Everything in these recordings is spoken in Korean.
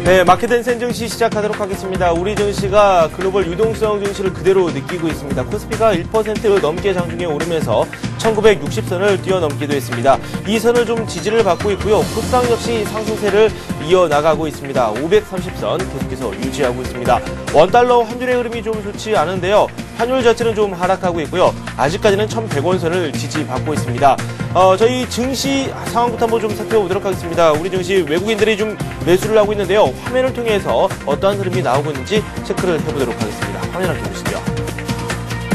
네, 마켓앤센 증시 시작하도록 하겠습니다. 우리 증시가 글로벌 유동성 증시를 그대로 느끼고 있습니다. 코스피가 1% 넘게 장중에 오르면서 1960선을 뛰어넘기도 했습니다. 이 선을 좀 지지를 받고 있고요. 코스닥 역시 상승세를 이어나가고 있습니다. 530선 계속해서 유지하고 있습니다. 원달러 환율의 흐름이 좀 좋지 않은데요. 환율 자체는 좀 하락하고 있고요. 아직까지는 1100원선을 지지받고 있습니다. 저희 증시 상황부터 한번 좀 살펴보도록 하겠습니다. 우리 증시 외국인들이 좀 매수를 하고 있는데요. 화면을 통해서 어떠한 흐름이 나오고 있는지 체크를 해보도록 하겠습니다. 화면 함께 보시죠.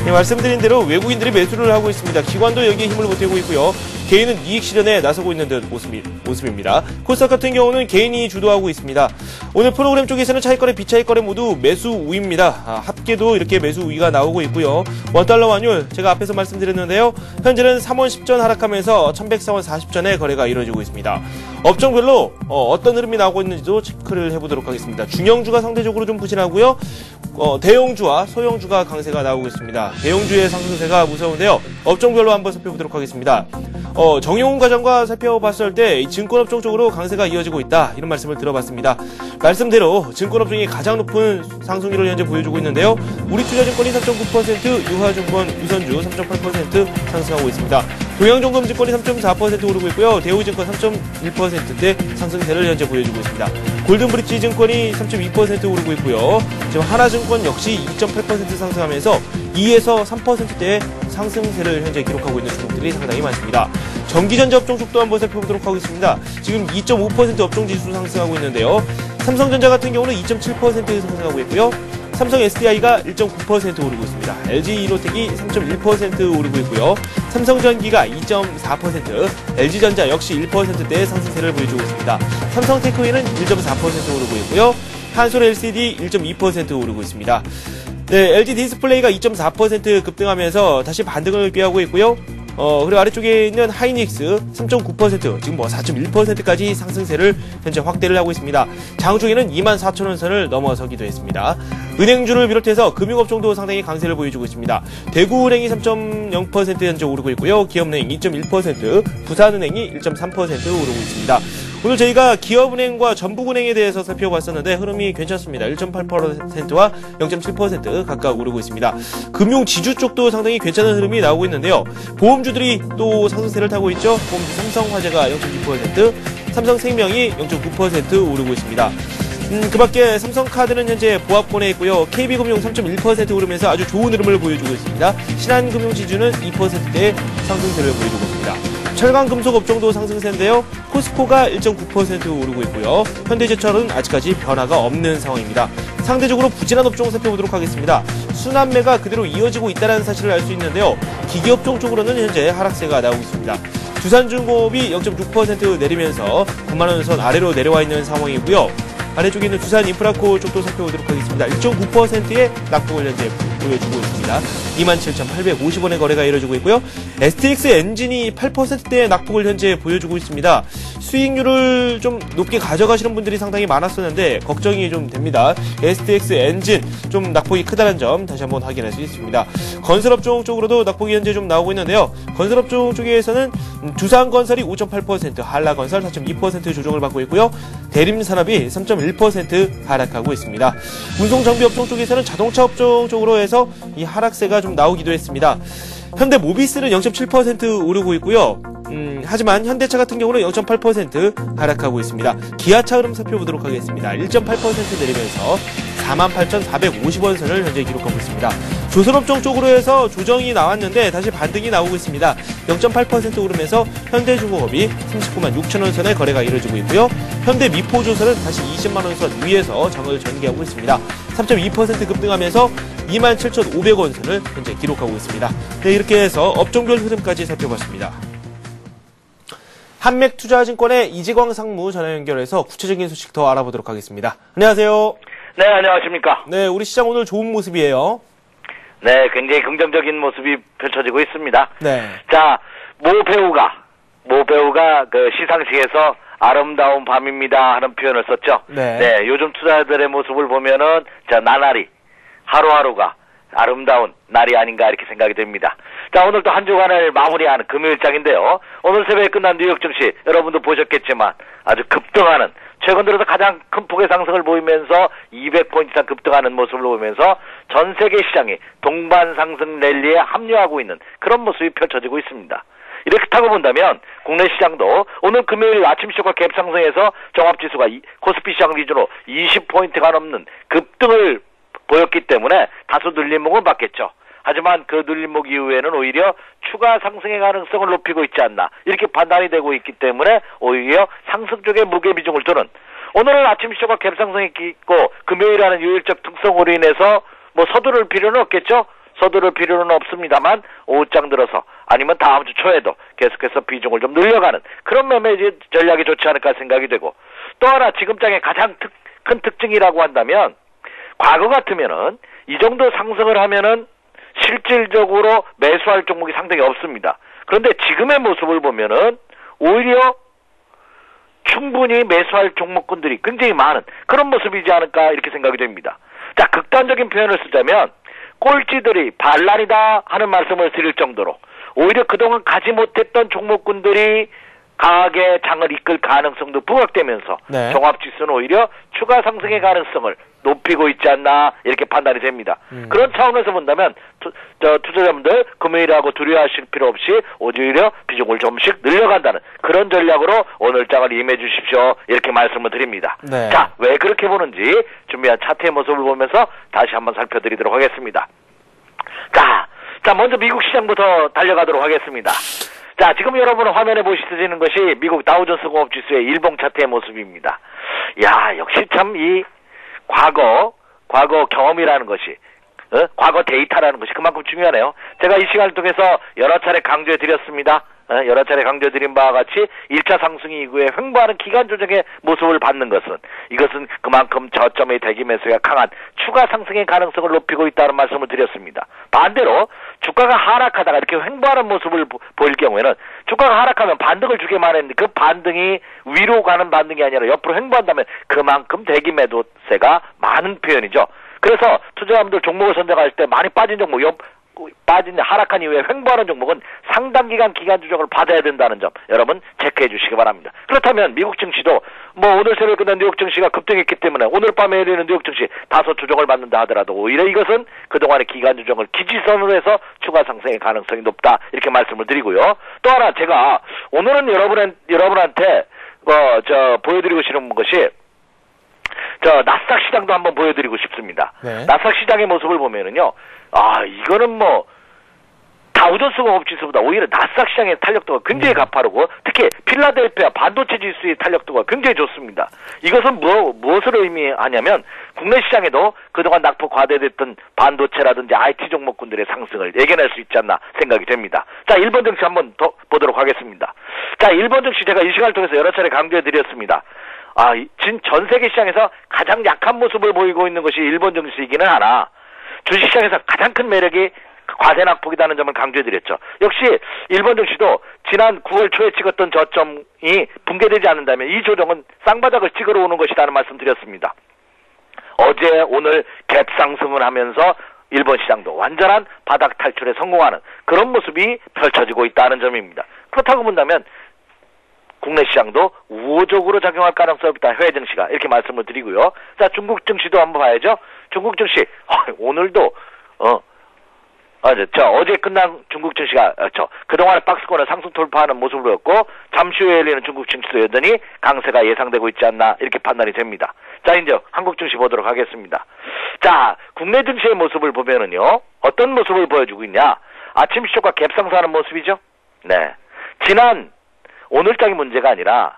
네, 말씀드린 대로 외국인들이 매수를 하고 있습니다. 기관도 여기에 힘을 보태고 있고요. 개인은 이익 실현에 나서고 있는 듯 모습입니다. 코스닥 같은 경우는 개인이 주도하고 있습니다. 오늘 프로그램 쪽에서는 차익거래, 비차익거래 모두 매수 우위입니다. 합계도 이렇게 매수 우위가 나오고 있고요. 원달러 환율 제가 앞에서 말씀드렸는데요. 현재는 3원 10전 하락하면서 1104원 40전에 거래가 이루어지고 있습니다. 업종별로 어떤 흐름이 나오고 있는지도 체크를 해보도록 하겠습니다. 중형주가 상대적으로 좀 부진하고요. 대형주와 소형주가 강세가 나오고 있습니다. 대형주의 상승세가 무서운데요. 업종별로 한번 살펴보도록 하겠습니다. 정용훈 과장과 살펴봤을 때 증권업종 쪽으로 강세가 이어지고 있다. 이런 말씀을 들어봤습니다. 말씀대로 증권업종이 가장 높은 상승률을 현재 보여주고 있는데요. 우리투자증권이 3.9%, 유화증권, 유선주 3.8% 상승하고 있습니다. 동양종금증권이 3.4% 오르고 있고요. 대우증권 3.1%대 상승세를 현재 보여주고 있습니다. 골든브릿지증권이 3.2% 오르고 있고요. 지금 하나증권 역시 2.8% 상승하면서 2에서 3%대의 상승세를 현재 기록하고 있는 종목들이 상당히 많습니다. 전기전자 업종 쪽도 한번 살펴보도록 하겠습니다. 지금 2.5% 업종지수 상승하고 있는데요. 삼성전자 같은 경우는 2.7% 상승하고 있고요. 삼성 SDI가 1.9% 오르고 있습니다. LG 이노텍이 3.1% 오르고 있고요. 삼성전기가 2.4%, LG전자 역시 1%대의 상승세를 보여주고 있습니다. 삼성테크위는 1.4% 오르고 있고요. 한솔 LCD 1.2% 오르고 있습니다. 네, LG 디스플레이가 2.4% 급등하면서 다시 반등을 꾀하고 있고요. 그리고 아래쪽에 있는 하이닉스 3.9%, 지금 4.1%까지 상승세를 현재 확대를 하고 있습니다. 장중에는 24,000원 선을 넘어서기도 했습니다. 은행주를 비롯해서 금융업종도 상당히 강세를 보여주고 있습니다. 대구은행이 3.0% 현재 오르고 있고요. 기업은행 2.1%, 부산은행이 1.3% 오르고 있습니다. 오늘 저희가 기업은행과 전북은행에 대해서 살펴봤었는데 흐름이 괜찮습니다. 1.8%와 0.7% 각각 오르고 있습니다. 금융지주 쪽도 상당히 괜찮은 흐름이 나오고 있는데요. 보험주들이 또 상승세를 타고 있죠. 보험주 삼성화재가 0.2%, 삼성생명이 0.9% 오르고 있습니다. 그 밖에 삼성카드는 현재 보합권에 있고요. KB금융 3.1% 오르면서 아주 좋은 흐름을 보여주고 있습니다. 신한금융지주는 2%대의 상승세를 보여주고 있습니다. 철강금속 업종도 상승세인데요. 포스코가 1.9% 오르고 있고요. 현대제철은 아직까지 변화가 없는 상황입니다. 상대적으로 부진한 업종을 살펴보도록 하겠습니다. 순환매가 그대로 이어지고 있다는 사실을 알 수 있는데요. 기기업종 쪽으로는 현재 하락세가 나오고 있습니다. 두산중공업이 0.6% 내리면서 9만원 선 아래로 내려와 있는 상황이고요. 아래쪽에 있는 두산인프라코 쪽도 살펴보도록 하겠습니다. 1.9%의 낙폭을 현재 보여주고 있습니다. 27,850원의 거래가 이루어지고 있고요. STX 엔진이 8%대의 낙폭을 현재 보여주고 있습니다. 수익률을 좀 높게 가져가시는 분들이 상당히 많았었는데 걱정이 좀 됩니다. STX 엔진 좀 낙폭이 크다는 점 다시 한번 확인할 수 있습니다. 건설업종 쪽으로도 낙폭이 현재 좀 나오고 있는데요. 건설업종 쪽에서는 두산건설이 5.8%, 한라건설 4.2% 조정을 받고 있고요. 대림산업이 3.1% 하락하고 있습니다. 운송정비업종 쪽에서는 자동차 업종 쪽으로 해서 이 하락세가 좀 나오기도 했습니다. 현대모비스는 0.7% 오르고 있고요. 하지만 현대차 같은 경우는 0.8% 하락하고 있습니다. 기아차 흐름 살펴보도록 하겠습니다. 1.8% 내리면서 48,450원 선을 현재 기록하고 있습니다. 조선업종 쪽으로 해서 조정이 나왔는데 다시 반등이 나오고 있습니다. 0.8% 오르면서 현대중공업이 39만 6천원 선의 거래가 이루어지고 있고요. 현대미포조선은 다시 20만원 선 위에서 장을 전개하고 있습니다. 3.2% 급등하면서 27,500원 선을 현재 기록하고 있습니다. 네, 이렇게 해서 업종별 흐름까지 살펴봤습니다. 한맥투자증권의 이재광 상무 전화 연결해서 구체적인 소식 더 알아보도록 하겠습니다. 안녕하세요. 네, 안녕하십니까. 네, 우리 시장 오늘 좋은 모습이에요. 네, 굉장히 긍정적인 모습이 펼쳐지고 있습니다. 네. 자, 모 배우가 그 시상식에서 아름다운 밤입니다 하는 표현을 썼죠. 네. 네, 요즘 투자들의 모습을 보면은 자, 나날이 하루하루가 아름다운 날이 아닌가 이렇게 생각이 됩니다. 자, 오늘 또 한 주간을 마무리하는 금요일장인데요. 오늘 새벽에 끝난 뉴욕 증시 여러분도 보셨겠지만 아주 급등하는 최근 들어서 가장 큰 폭의 상승을 보이면서 200포인트 이상 급등하는 모습을 보이면서 전 세계 시장이 동반 상승 랠리에 합류하고 있는 그런 모습이 펼쳐지고 있습니다. 이렇게 타고 본다면 국내 시장도 오늘 금요일 아침 시작과 갭 상승해서 종합지수가 코스피 시장 기준으로 20포인트가 넘는 급등을 보였기 때문에 다소 눌림목을 받겠죠. 하지만 그 눌림목 이후에는 오히려 추가 상승의 가능성을 높이고 있지 않나 이렇게 판단이 되고 있기 때문에 오히려 상승 쪽에 무게 비중을 두는 오늘은 아침 시작과 갭 상승이 있고 금요일이라는 요일적 특성으로 인해서 뭐 서두를 필요는 없겠죠. 서두를 필요는 없습니다만 오후장 들어서 아니면 다음 주 초에도 계속해서 비중을 좀 늘려가는 그런 매매 전략이 좋지 않을까 생각이 되고 또 하나 지금 장의 가장 큰 특징이라고 한다면 과거 같으면은 이 정도 상승을 하면은 실질적으로 매수할 종목이 상당히 없습니다. 그런데 지금의 모습을 보면은 오히려 충분히 매수할 종목군들이 굉장히 많은 그런 모습이지 않을까 이렇게 생각이 됩니다. 자, 극단적인 표현을 쓰자면 꼴찌들이 반란이다 하는 말씀을 드릴 정도로 오히려 그동안 가지 못했던 종목군들이 강하게 장을 이끌 가능성도 부각되면서 네. 종합지수는 오히려 추가 상승의 가능성을 높이고 있지 않나 이렇게 판단이 됩니다. 그런 차원에서 본다면 투자자분들 금요일하고 두려워하실 필요 없이 오히려 비중을 좀씩 늘려간다는 그런 전략으로 오늘 장을 임해 주십시오 이렇게 말씀을 드립니다. 네. 자, 왜 그렇게 보는지 준비한 차트의 모습을 보면서 다시 한번 살펴드리도록 하겠습니다. 자, 먼저 미국 시장부터 달려가도록 하겠습니다. 자, 지금 여러분 화면에 보시는 것이 미국 다우존스 공업지수의 일봉 차트의 모습입니다. 야, 역시 참 이 과거 경험이라는 것이, 과거 데이터라는 것이 그만큼 중요하네요. 제가 이 시간을 통해서 여러 차례 강조해 드렸습니다. 여러 차례 강조드린 바와 같이 1차 상승 이후에 횡보하는 기간 조정의 모습을 받는 것은 이것은 그만큼 저점의 대기 매수가 강한 추가 상승의 가능성을 높이고 있다는 말씀을 드렸습니다. 반대로 주가가 하락하다가 이렇게 횡보하는 모습을 보일 경우에는 주가가 하락하면 반등을 주게만 했는데 그 반등이 위로 가는 반등이 아니라 옆으로 횡보한다면 그만큼 대기 매도세가 많은 표현이죠. 그래서 투자자분들 종목을 선정할 때 많이 빠진 종목 하락한 이후에 횡보하는 종목은 상당 기간 조정을 받아야 된다는 점 여러분 체크해 주시기 바랍니다. 그렇다면 미국 증시도 뭐 오늘 새벽에 끝난 뉴욕 증시가 급등했기 때문에 오늘 밤에 열리는 뉴욕 증시 다소 조정을 받는다 하더라도 오히려 이것은 그동안의 기간 조정을 기지선으로 해서 추가 상승의 가능성이 높다 이렇게 말씀을 드리고요. 또 하나 제가 오늘은 여러분한테 보여드리고 싶은 것이 나스닥 시장도 한번 보여드리고 싶습니다. 네. 나스닥 시장의 모습을 보면은요, 이거는 뭐, 다우존스 공업지수보다 오히려 나스닥 시장의 탄력도가 굉장히 가파르고, 특히 필라델피아 반도체 지수의 탄력도가 굉장히 좋습니다. 이것은 무엇을 의미하냐면, 국내 시장에도 그동안 낙폭 과대됐던 반도체라든지 IT 종목군들의 상승을 예견할 수 있지 않나 생각이 됩니다. 자, 일본 증시 한번 더 보도록 하겠습니다. 자, 일본 증시 제가 이 시간을 통해서 여러 차례 강조해 드렸습니다. 전 세계 시장에서 가장 약한 모습을 보이고 있는 것이 일본 증시이기는 하나 주식시장에서 가장 큰 매력이 과대 낙폭이라는 점을 강조해드렸죠. 역시 일본 증시도 지난 9월 초에 찍었던 저점이 붕괴되지 않는다면 이 조정은 쌍바닥을 찍으러 오는 것이라는 말씀드렸습니다. 어제 오늘 갭 상승을 하면서 일본 시장도 완전한 바닥 탈출에 성공하는 그런 모습이 펼쳐지고 있다는 점입니다. 그렇다고 본다면 국내 시장도 우호적으로 작용할 가능성이 있다. 해외 증시가 이렇게 말씀을 드리고요. 자, 중국 증시도 한번 봐야죠. 중국 증시 오늘도 어제 끝난 중국 증시가 그동안의 박스권을 상승 돌파하는 모습을 보였고 잠시 후에 열리는 중국 증시도 여전히 강세가 예상되고 있지 않나 이렇게 판단이 됩니다. 자, 이제 한국 증시 보도록 하겠습니다. 자, 국내 증시의 모습을 보면은요. 어떤 모습을 보여주고 있냐? 아침 시초가 갭 상승하는 모습이죠. 네. 오늘장이 문제가 아니라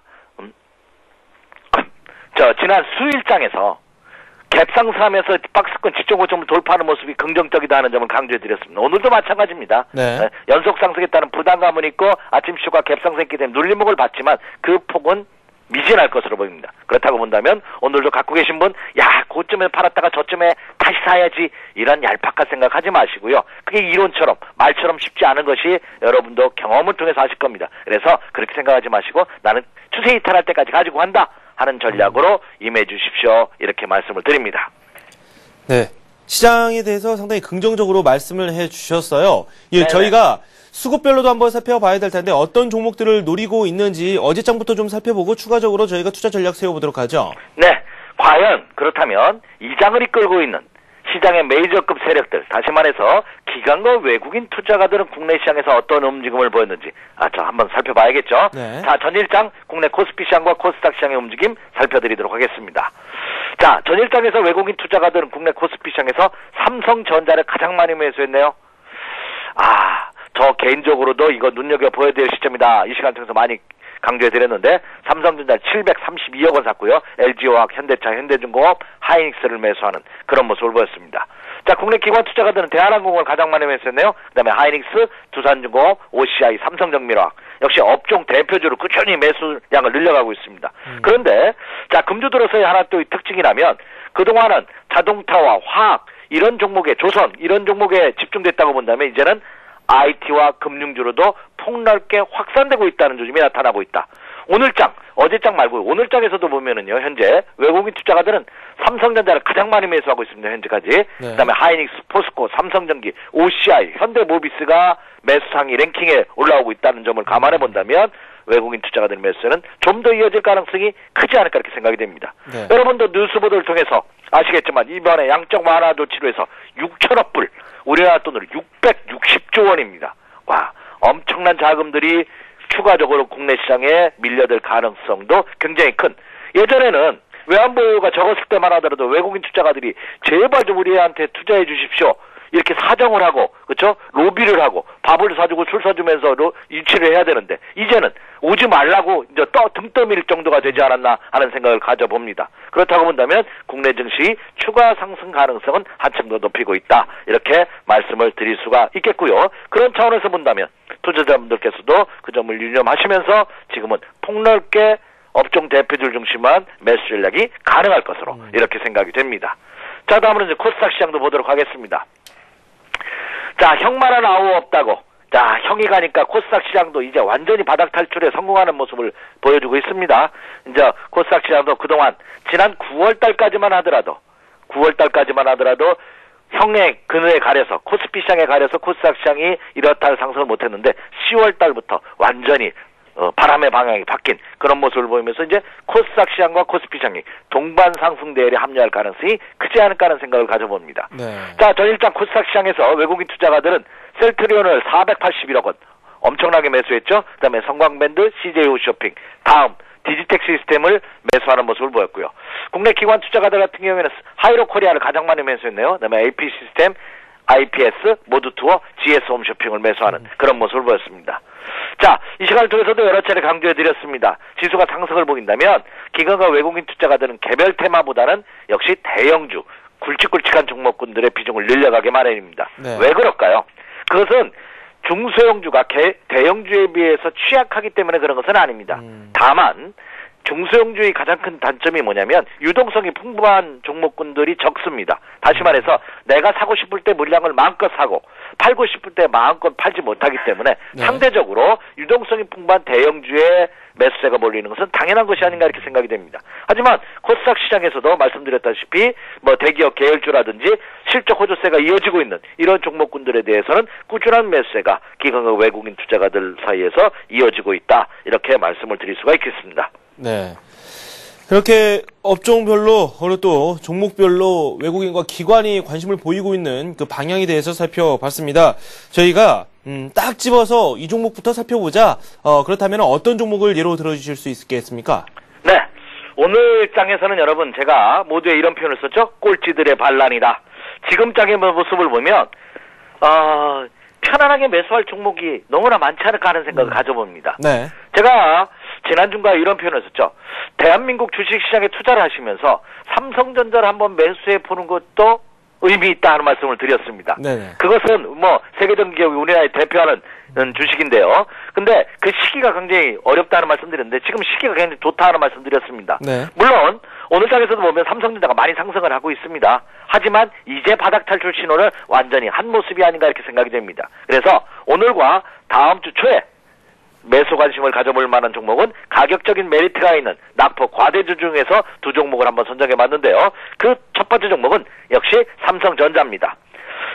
지난 수일장에서 갭 상승하면서 박스권 지정 고점을 돌파하는 모습이 긍정적이다 하는 점을 강조해드렸습니다. 오늘도 마찬가지입니다. 네. 연속 상승에 따른 부담감은 있고 아침 시초가 갭 상승했기 때문에 눌림목을 받지만 그 폭은 미진할 것으로 보입니다. 그렇다고 본다면 오늘도 갖고 계신 분 고점에 팔았다가 저점에 다시 사야지 이런 얄팍한 생각하지 마시고요. 그게 이론처럼 말처럼 쉽지 않은 것이 여러분도 경험을 통해서 아실 겁니다. 그래서 그렇게 생각하지 마시고 나는 추세 이탈할 때까지 가지고 간다 하는 전략으로 임해 주십시오. 이렇게 말씀을 드립니다. 네. 시장에 대해서 상당히 긍정적으로 말씀을 해주셨어요. 예, 네네. 저희가 수급별로도 한번 살펴봐야 될 텐데 어떤 종목들을 노리고 있는지 어제장부터 좀 살펴보고 추가적으로 저희가 투자 전략 세워보도록 하죠. 네, 과연 그렇다면 이 장을 이끌고 있는 시장의 메이저급 세력들, 다시 말해서 기관과 외국인 투자가들은 국내 시장에서 어떤 움직임을 보였는지 저 한번 살펴봐야겠죠. 네. 자, 전일장 국내 코스피 시장과 코스닥 시장의 움직임 살펴드리도록 하겠습니다. 자, 전일장에서 외국인 투자가들은 국내 코스피 시장에서 삼성전자를 가장 많이 매수했네요. 저 개인적으로도 이거 눈여겨보아야 될 시점이다. 이 시간 통해서 많이 강조해드렸는데 삼성전자 732억 원 샀고요. LG화학, 현대차, 현대중공업, 하이닉스를 매수하는 그런 모습을 보였습니다. 자, 국내 기관 투자가들은 대한항공을 가장 많이 매수했네요. 그 다음에 하이닉스, 두산중공업, OCI, 삼성정밀화학 역시 업종 대표주로 꾸준히 매수량을 늘려가고 있습니다. 그런데 자, 금주 들어서의 하나 또 특징이라면 그동안은 자동차와 화학 이런 종목에 조선 이런 종목에 집중됐다고 본다면 이제는 IT와 금융주로도 폭넓게 확산되고 있다는 조짐이 나타나고 있다. 오늘장, 어제장 말고 오늘장에서도 보면은요, 현재 외국인 투자가들은 삼성전자를 가장 많이 매수하고 있습니다, 현재까지. 네. 그 다음에 하이닉스, 포스코, 삼성전기, OCI, 현대모비스가 매수상위 랭킹에 올라오고 있다는 점을 감안해 본다면 외국인 투자가들 매수는 좀 더 이어질 가능성이 크지 않을까 이렇게 생각이 됩니다. 네. 여러분도 뉴스보도를 통해서 아시겠지만 이번에 양적 완화 조치로 해서 6천억 불, 우리나라 돈으로 660조 원입니다. 와, 엄청난 자금들이 추가적으로 국내 시장에 밀려들 가능성도 굉장히 큰. 예전에는 외환보유가 적었을 때만 하더라도 외국인 투자가들이 제발 좀 우리한테 투자해 주십시오. 이렇게 사정을 하고, 그렇죠? 로비를 하고, 밥을 사주고 술 사주면서 유치를 해야 되는데, 이제는 오지 말라고 이제 등 떠밀 정도가 되지 않았나 하는 생각을 가져봅니다. 그렇다고 본다면 국내 증시 추가 상승 가능성은 한층 더 높이고 있다. 이렇게 말씀을 드릴 수가 있겠고요. 그런 차원에서 본다면 투자자분들께서도 그 점을 유념하시면서 지금은 폭넓게 업종 대표들 중심한 매수 전략이 가능할 것으로 이렇게 생각이 됩니다. 자, 다음으로 이제 코스닥 시장도 보도록 하겠습니다. 자, 형만한 아우 없다고. 자, 형이 가니까 코스닥 시장도 이제 완전히 바닥 탈출에 성공하는 모습을 보여주고 있습니다. 이제 코스닥 시장도 그동안 지난 9월달까지만 하더라도 형의 그늘에 가려서 코스피 시장에 가려서 코스닥 시장이 이렇다 할 상승을 못했는데 10월달부터 완전히 바람의 방향이 바뀐 그런 모습을 보이면서 이제 코스닥 시장과 코스피 시장이 동반 상승 대열에 합류할 가능성이 크지 않을까 하는 생각을 가져봅니다. 네. 자, 전일장 코스닥 시장에서 외국인 투자가들은 셀트리온을 481억 원 엄청나게 매수했죠. 그 다음에 성광밴드, CJ 홈쇼핑, 다음 디지텍 시스템을 매수하는 모습을 보였고요. 국내 기관 투자가들 같은 경우에는 하이로 코리아를 가장 많이 매수했네요. 그 다음에 AP 시스템, IPS, 모두투어, GS 홈쇼핑을 매수하는 그런 모습을 보였습니다. 자, 이 시간을 통해서도 여러 차례 강조해드렸습니다. 지수가 상승을 보인다면 기관과 외국인 투자가들은 개별 테마보다는 역시 대형주, 굵직굵직한 종목군들의 비중을 늘려가게 마련입니다. 네. 왜 그럴까요? 그것은 중소형주가 대형주에 비해서 취약하기 때문에 그런 것은 아닙니다. 다만 중소형주의 가장 큰 단점이 뭐냐면 유동성이 풍부한 종목군들이 적습니다. 다시 말해서 내가 사고 싶을 때 물량을 마음껏 사고 팔고 싶을 때 마음껏 팔지 못하기 때문에 네. 상대적으로 유동성이 풍부한 대형주에 매수세가 몰리는 것은 당연한 것이 아닌가 이렇게 생각이 됩니다. 하지만 코스닥 시장에서도 말씀드렸다시피 뭐 대기업 계열주라든지 실적 호조세가 이어지고 있는 이런 종목군들에 대해서는 꾸준한 매수세가 기관과 외국인 투자가들 사이에서 이어지고 있다. 이렇게 말씀을 드릴 수가 있겠습니다. 네. 그렇게 업종별로, 그리고 또 종목별로 외국인과 기관이 관심을 보이고 있는 그 방향에 대해서 살펴봤습니다. 저희가, 딱 집어서 이 종목부터 살펴보자. 그렇다면 어떤 종목을 예로 들어주실 수 있겠습니까? 네. 오늘 장에서는 여러분 제가 모두에 이런 표현을 썼죠. 꼴찌들의 반란이다. 지금 장의 모습을 보면, 편안하게 매수할 종목이 너무나 많지 않을까 하는 생각을 가져봅니다. 네. 제가 지난 중간에 이런 표현을 썼죠. 대한민국 주식시장에 투자를 하시면서 삼성전자를 한번 매수해 보는 것도 의미 있다 하는 말씀을 드렸습니다. 네네. 그것은 뭐 세계적인 기업이 우리나라에 대표하는 주식인데요. 근데 그 시기가 굉장히 어렵다는 말씀드렸는데 지금 시기가 굉장히 좋다는 말씀드렸습니다. 네. 물론 오늘 장에서도 보면 삼성전자가 많이 상승을 하고 있습니다. 하지만 이제 바닥 탈출 신호는 완전히 한 모습이 아닌가 이렇게 생각이 됩니다. 그래서 오늘과 다음 주 초에 매수 관심을 가져볼 만한 종목은 가격적인 메리트가 있는 낙폭 과대주 중에서 두 종목을 한번 선정해 봤는데요. 그 첫 번째 종목은 역시 삼성전자입니다.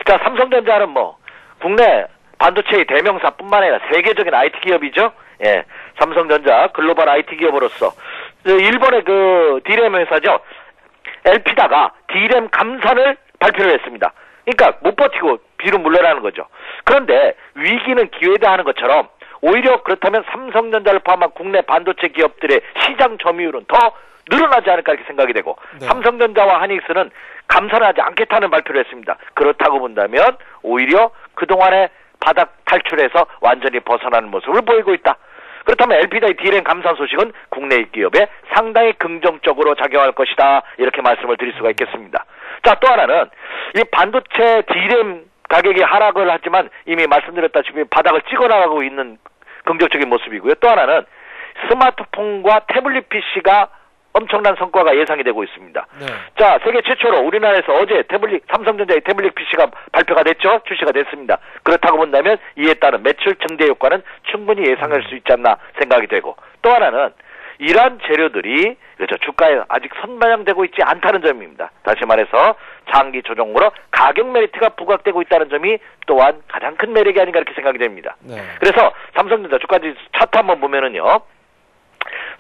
자, 삼성전자는 뭐 국내 반도체의 대명사뿐만 아니라 세계적인 IT 기업이죠. 예, 삼성전자 글로벌 IT 기업으로서 일본의 그 D램 회사죠. 엘피다가 D램 감산을 발표를 했습니다. 그러니까 못 버티고 뒤로 물러나는 거죠. 그런데 위기는 기회다 하는 것처럼 오히려 그렇다면 삼성전자를 포함한 국내 반도체 기업들의 시장 점유율은 더 늘어나지 않을까 이렇게 생각이 되고 네. 삼성전자와 하이닉스는 감산을 하지 않겠다는 발표를 했습니다. 그렇다고 본다면 오히려 그동안의 바닥 탈출해서 완전히 벗어나는 모습을 보이고 있다. 그렇다면 LP다의 D램 감산 소식은 국내 기업에 상당히 긍정적으로 작용할 것이다. 이렇게 말씀을 드릴 수가 있겠습니다. 자, 또 하나는 이 반도체 D램 가격이 하락을 하지만 이미 말씀드렸다시피 바닥을 찍어나가고 있는 긍정적인 모습이고요. 또 하나는 스마트폰과 태블릿 PC가 엄청난 성과가 예상이 되고 있습니다. 네. 자, 세계 최초로 우리나라에서 어제 삼성전자의 태블릿 PC가 발표가 됐죠? 출시가 됐습니다. 그렇다고 본다면 이에 따른 매출 증대 효과는 충분히 예상할 수 있지 않나 생각이 되고 또 하나는 이러한 재료들이 그렇죠. 주가에 아직 선반영되고 있지 않다는 점입니다. 다시 말해서 장기 조정으로 가격 메리트가 부각되고 있다는 점이 또한 가장 큰 매력이 아닌가 이렇게 생각이 됩니다. 네. 그래서 삼성전자 주가지 차트 한번 보면은요.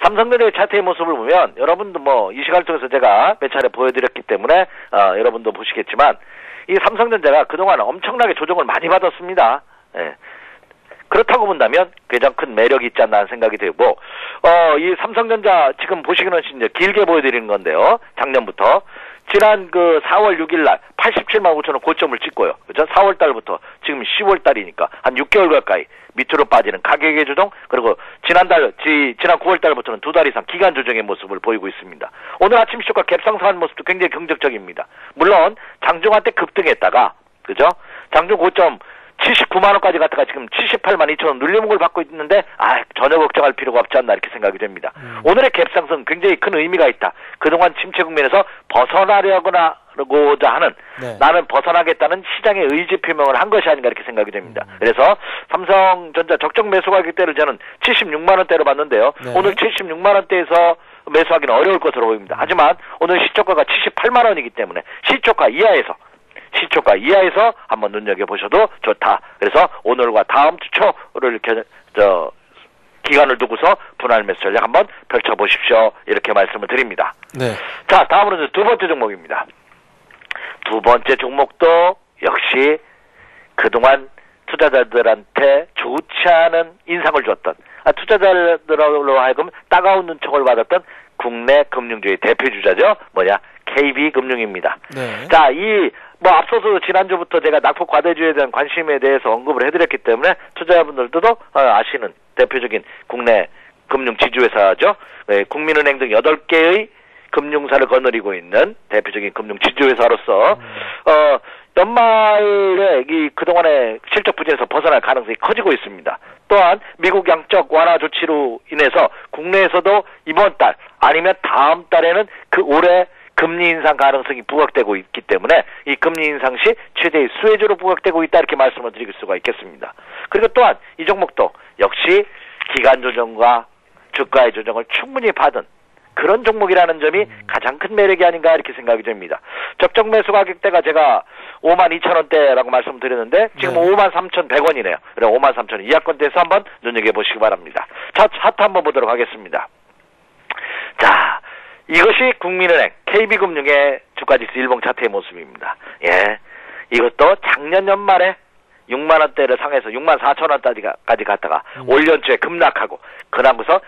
삼성전자의 차트의 모습을 보면 여러분도 뭐 이 시간을 통해서 제가 몇 차례 보여드렸기 때문에 여러분도 보시겠지만 이 삼성전자가 그동안 엄청나게 조정을 많이 받았습니다. 예. 그렇다고 본다면 가장 큰 매력이 있지 않나 하는 생각이 되고 이 삼성전자 지금 보시기는 이제 길게 보여드리는 건데요. 작년부터 지난 그 4월 6일 날 87만 5천 원 고점을 찍고요. 그죠? 4월 달부터 지금 10월 달이니까 한 6개월 가까이 밑으로 빠지는 가격의 조정 그리고 지난 9월 달부터는 2달 이상 기간 조정의 모습을 보이고 있습니다. 오늘 아침 시초가 갭상승한 모습도 굉장히 긍정적입니다. 물론 장중한 때 급등했다가 그죠? 장중 고점 79만 원까지 갔다가 지금 78만 2천 원 눌림목을 받고 있는데 전혀 걱정할 필요가 없지 않나 이렇게 생각이 됩니다. 오늘의 갭상승 굉장히 큰 의미가 있다. 그동안 침체 국면에서 벗어나려고자 하는 네. 나는 벗어나겠다는 시장의 의지 표명을 한 것이 아닌가 이렇게 생각이 됩니다. 그래서 삼성전자 적정 매수 가격대를 저는 76만 원대로 봤는데요. 네. 오늘 76만 원대에서 매수하기는 어려울 것으로 보입니다. 하지만 오늘 시초가가 78만 원이기 때문에 시초가 이하에서 한번 눈여겨보셔도 좋다. 그래서 오늘과 다음 주 초를 기간을 두고서 분할 매수 전략 한번 펼쳐보십시오. 이렇게 말씀을 드립니다. 네. 자, 다음으로는 두 번째 종목입니다. 두 번째 종목도 역시 그동안 투자자들한테 좋지 않은 인상을 줬던 투자자들로 하여금 따가운 눈총을 받았던 국내 금융주의 대표주자죠. KB금융입니다. 네. 자, 앞서서 지난주부터 제가 낙폭 과대주에 대한 관심에 대해서 언급을 해드렸기 때문에 투자자분들도 아시는 대표적인 국내 금융 지주회사죠. 네, 국민은행 등 8개의 금융사를 거느리고 있는 대표적인 금융 지주회사로서 연말에 그동안의 실적 부진에서 벗어날 가능성이 커지고 있습니다. 또한 미국 양적 완화 조치로 인해서 국내에서도 이번 달 아니면 다음 달에는 올해 금리 인상 가능성이 부각되고 있기 때문에 이 금리 인상 시 최대의 수혜주로 부각되고 있다 이렇게 말씀을 드릴 수가 있겠습니다. 그리고 또한 이 종목도 역시 기간 조정과 주가의 조정을 충분히 받은 그런 종목이라는 점이 가장 큰 매력이 아닌가 이렇게 생각이 됩니다. 적정 매수 가격대가 제가 52,000원대라고 말씀드렸는데 지금 네. 53,100원이네요. 그래 53,000원 이하권대에서 한번 눈여겨보시기 바랍니다. 자, 차트 한번 보도록 하겠습니다. 자, 이것이 국민은행 KB금융의 주가지수 일봉 차트의 모습입니다. 예, 이것도 작년 연말에 6만 원대를 상해서 6만 4천 원까지 갔다가 올 연초에 급락하고 그러고서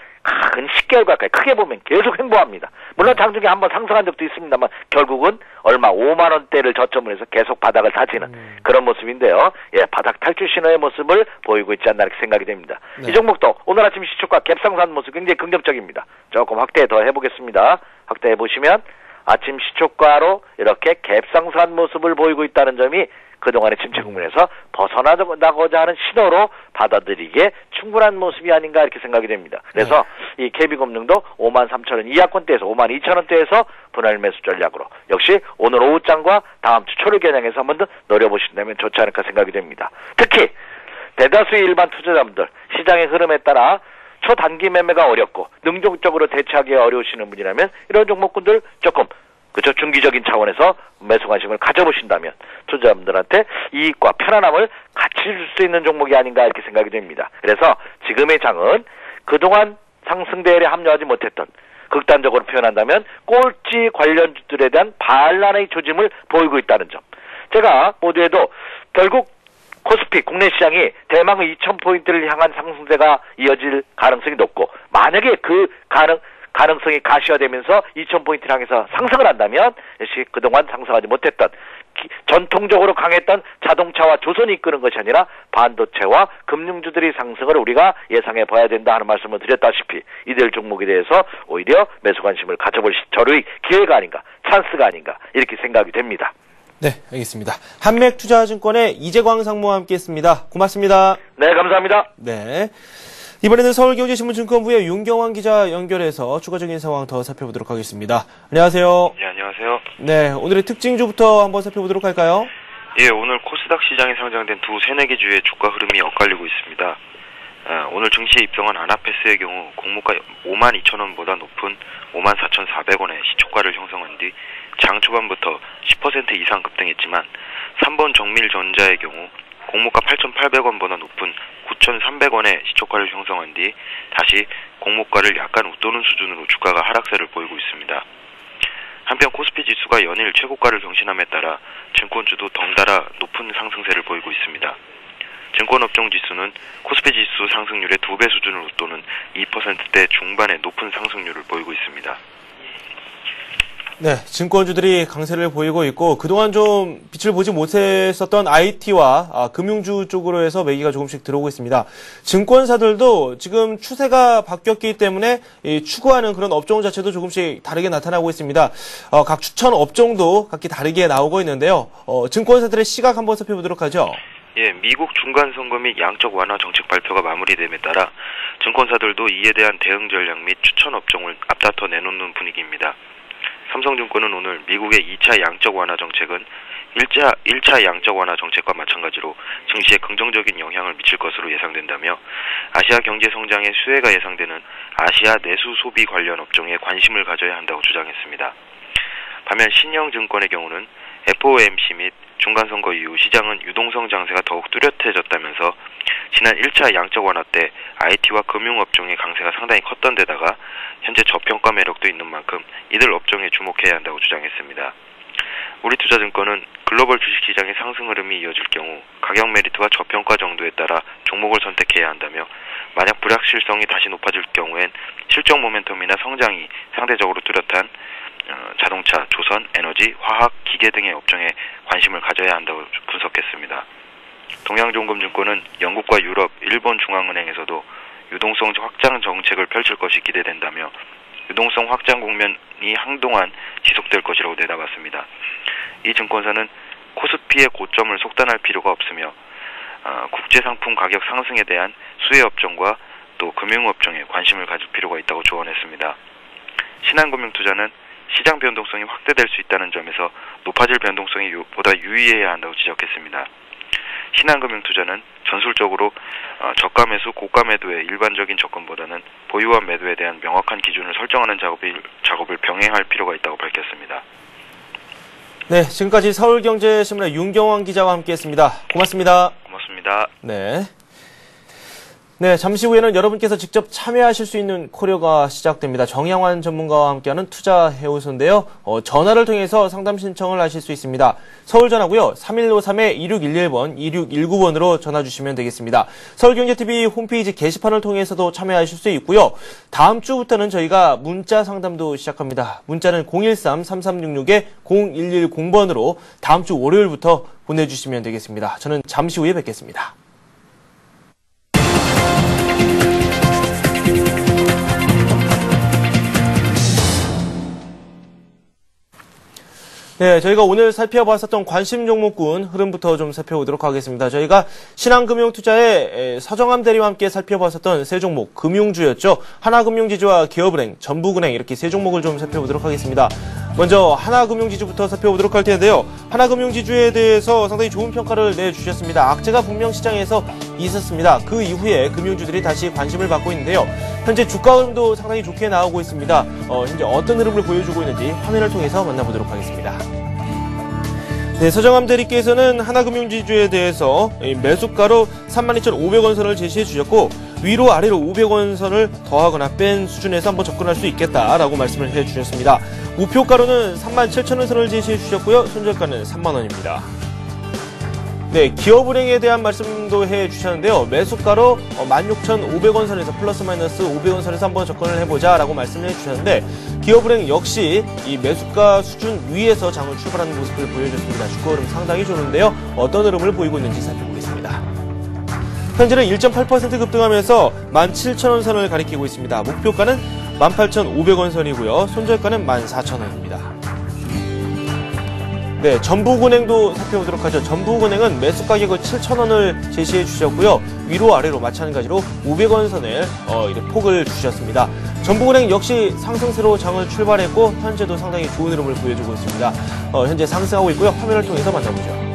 근 10개월 가까이 크게 보면 계속 횡보합니다. 물론 장중에 한번 상승한 적도 있습니다만 결국은 얼마 5만 원대를 저점으로 해서 계속 바닥을 다지는 그런 모습인데요. 예, 바닥 탈출 신호의 모습을 보이고 있지 않나 이렇게 생각이 됩니다. 네. 이 종목도 오늘 아침 시초가 갭상승한 모습 굉장히 긍정적입니다. 조금 확대 더 해보겠습니다. 확대해 보시면 아침 시초가로 이렇게 갭상승한 모습을 보이고 있다는 점이 그동안의 침체 국면에서 벗어나고자 하는 신호로 받아들이기에 충분한 모습이 아닌가 이렇게 생각이 됩니다. 그래서 네. 이 KB금융도 53,000원 이하권대에서 52,000원대에서 분할 매수 전략으로 역시 오늘 오후장과 다음 주 초를 겨냥해서 한번 더 노려보신다면 좋지 않을까 생각이 됩니다. 특히 대다수의 일반 투자자분들 시장의 흐름에 따라 초단기 매매가 어렵고 능동적으로 대처하기 어려우시는 분이라면 이런 종목군들 조금 그죠 중기적인 차원에서 매수 관심을 가져보신다면 투자자분들한테 이익과 편안함을 같이 줄 수 있는 종목이 아닌가 이렇게 생각이 됩니다. 그래서 지금의 장은 그동안 상승 대열에 합류하지 못했던 극단적으로 표현한다면 꼴찌 관련주들에 대한 반란의 조짐을 보이고 있다는 점. 제가 모두에도 결국 코스피 국내 시장이 대망의 2,000포인트를 향한 상승세가 이어질 가능성이 높고 만약에 그 가능성이 가시화되면서 2,000포인트를 향해서 상승을 한다면 역시 그동안 상승하지 못했던 전통적으로 강했던 자동차와 조선이 이끄는 것이 아니라 반도체와 금융주들의 상승을 우리가 예상해 봐야 된다 하는 말씀을 드렸다시피 이들 종목에 대해서 오히려 매수 관심을 가져볼 절의 기회가 아닌가 찬스가 아닌가 이렇게 생각이 됩니다. 네, 알겠습니다. 한맥투자증권의 이재광 상무와 함께했습니다. 고맙습니다. 네, 감사합니다. 네. 이번에는 서울경제신문 증권부의 윤경환 기자 연결해서 추가적인 상황 더 살펴보도록 하겠습니다. 안녕하세요. 네, 안녕하세요. 네, 오늘의 특징주부터 한번 살펴보도록 할까요? 예, 오늘 코스닥 시장에 상장된 두 새내기 주의 주가 흐름이 엇갈리고 있습니다. 오늘 증시에 입성한 아나페스의 경우 공모가 52,000원보다 높은 54,400원의 시초가를 형성한 뒤 장 초반부터 10% 이상 급등했지만 3번 정밀전자의 경우 공모가 8,800원보다 높은 9,300원의 시초가를 형성한 뒤 다시 공모가를 약간 웃도는 수준으로 주가가 하락세를 보이고 있습니다. 한편 코스피 지수가 연일 최고가를 경신함에 따라 증권주도 덩달아 높은 상승세를 보이고 있습니다. 증권업종 지수는 코스피 지수 상승률의 2배 수준을 웃도는 2%대 중반의 높은 상승률을 보이고 있습니다. 네, 증권주들이 강세를 보이고 있고 그동안 좀 빛을 보지 못했었던 IT와 금융주 쪽으로 해서 매기가 조금씩 들어오고 있습니다. 증권사들도 지금 추세가 바뀌었기 때문에 추구하는 그런 업종 자체도 조금씩 다르게 나타나고 있습니다. 각 추천 업종도 각기 다르게 나오고 있는데요. 증권사들의 시각 한번 살펴보도록 하죠. 예, 미국 중간선거 및 양적 완화 정책 발표가 마무리됨에 따라 증권사들도 이에 대한 대응 전략 및 추천 업종을 앞다퉈 내놓는 분위기입니다. 삼성증권은 오늘 미국의 2차 양적 완화 정책은 1차 양적 완화 정책과 마찬가지로 증시에 긍정적인 영향을 미칠 것으로 예상된다며 아시아 경제 성장의 수혜가 예상되는 아시아 내수 소비 관련 업종에 관심을 가져야 한다고 주장했습니다. 반면 신영증권의 경우는 FOMC 및 중간선거 이후 시장은 유동성 장세가 더욱 뚜렷해졌다면서 지난 1차 양적 완화 때 IT와 금융업종의 강세가 상당히 컸던 데다가 현재 저평가 매력도 있는 만큼 이들 업종에 주목해야 한다고 주장했습니다. 우리투자증권은 글로벌 주식시장의 상승 흐름이 이어질 경우 가격 메리트와 저평가 정도에 따라 종목을 선택해야 한다며 만약 불확실성이 다시 높아질 경우엔 실적 모멘텀이나 성장이 상대적으로 뚜렷한 자동차, 조선, 에너지, 화학, 기계 등의 업종에 관심을 가져야 한다고 분석했습니다. 동양종금증권은 영국과 유럽, 일본 중앙은행에서도 유동성 확장 정책을 펼칠 것이 기대된다며 유동성 확장 국면이 한동안 지속될 것이라고 내다봤습니다. 이 증권사는 코스피의 고점을 속단할 필요가 없으며 국제상품 가격 상승에 대한 수혜 업종과 또 금융업종에 관심을 가질 필요가 있다고 조언했습니다. 신한금융투자는 시장 변동성이 확대될 수 있다는 점에서 높아질 변동성이 보다 유의해야 한다고 지적했습니다. 신한금융투자는 전술적으로 저가 매수, 고가 매도의 일반적인 접근보다는 보유한 매도에 대한 명확한 기준을 설정하는 작업을 병행할 필요가 있다고 밝혔습니다. 네, 지금까지 서울경제신문의 윤경환 기자와 함께했습니다. 고맙습니다. 고맙습니다. 네. 네, 잠시 후에는 여러분께서 직접 참여하실 수 있는 코너가 시작됩니다. 정양환 전문가와 함께하는 투자 해오소인데요. 전화를 통해서 상담 신청을 하실 수 있습니다. 서울 전화고요. 3153-2611번, 2619번으로 전화 주시면 되겠습니다. 서울경제TV 홈페이지 게시판을 통해서도 참여하실 수 있고요. 다음 주부터는 저희가 문자 상담도 시작합니다. 문자는 013-3366-0110번으로 다음 주 월요일부터 보내주시면 되겠습니다. 저는 잠시 후에 뵙겠습니다. 네, 저희가 오늘 살펴봤었던 관심 종목군 흐름부터 좀 살펴보도록 하겠습니다. 저희가 신한금융투자의 서정함 대리와 함께 살펴봤었던 세 종목, 금융주였죠. 하나금융지주와 기업은행, 전북은행 이렇게 세 종목을 좀 살펴보도록 하겠습니다. 먼저 하나금융지주부터 살펴보도록 할 텐데요. 하나금융지주에 대해서 상당히 좋은 평가를 내주셨습니다. 악재가 분명 시장에서 있었습니다. 그 이후에 금융주들이 다시 관심을 받고 있는데요. 현재 주가 흐름도 상당히 좋게 나오고 있습니다. 현재 어떤 흐름을 보여주고 있는지 화면을 통해서 만나보도록 하겠습니다. 네, 서정함 대리께서는 하나금융지주에 대해서 매수가로 32,500원 선을 제시해 주셨고 위로 아래로 500원 선을 더하거나 뺀 수준에서 한번 접근할 수 있겠다라고 말씀을 해 주셨습니다. 목표가로는 37,000원 선을 제시해 주셨고요. 손절가는 3만원입니다. 네, 기업은행에 대한 말씀도 해 주셨는데요. 매수가로 16,500원 선에서 플러스 마이너스 500원 선에서 한번 접근을 해보자 라고 말씀을 해 주셨는데 기업은행 역시 이 매수가 수준 위에서 장을 출발하는 모습을 보여줬습니다. 주가 흐름 상당히 좋은데요. 어떤 흐름을 보이고 있는지 살펴보겠습니다. 현재는 1.8% 급등하면서 17,000원 선을 가리키고 있습니다. 목표가는 18,500원 선이고요. 손절가는 14,000원입니다. 네, 전북은행도 살펴보도록 하죠. 전북은행은 매수 가격을 7,000원을 제시해 주셨고요. 위로 아래로 마찬가지로 500원 선을 폭을 주셨습니다. 전북은행 역시 상승세로 장을 출발했고 현재도 상당히 좋은 흐름을 보여주고 있습니다. 현재 상승하고 있고요. 화면을 통해서 만나보죠.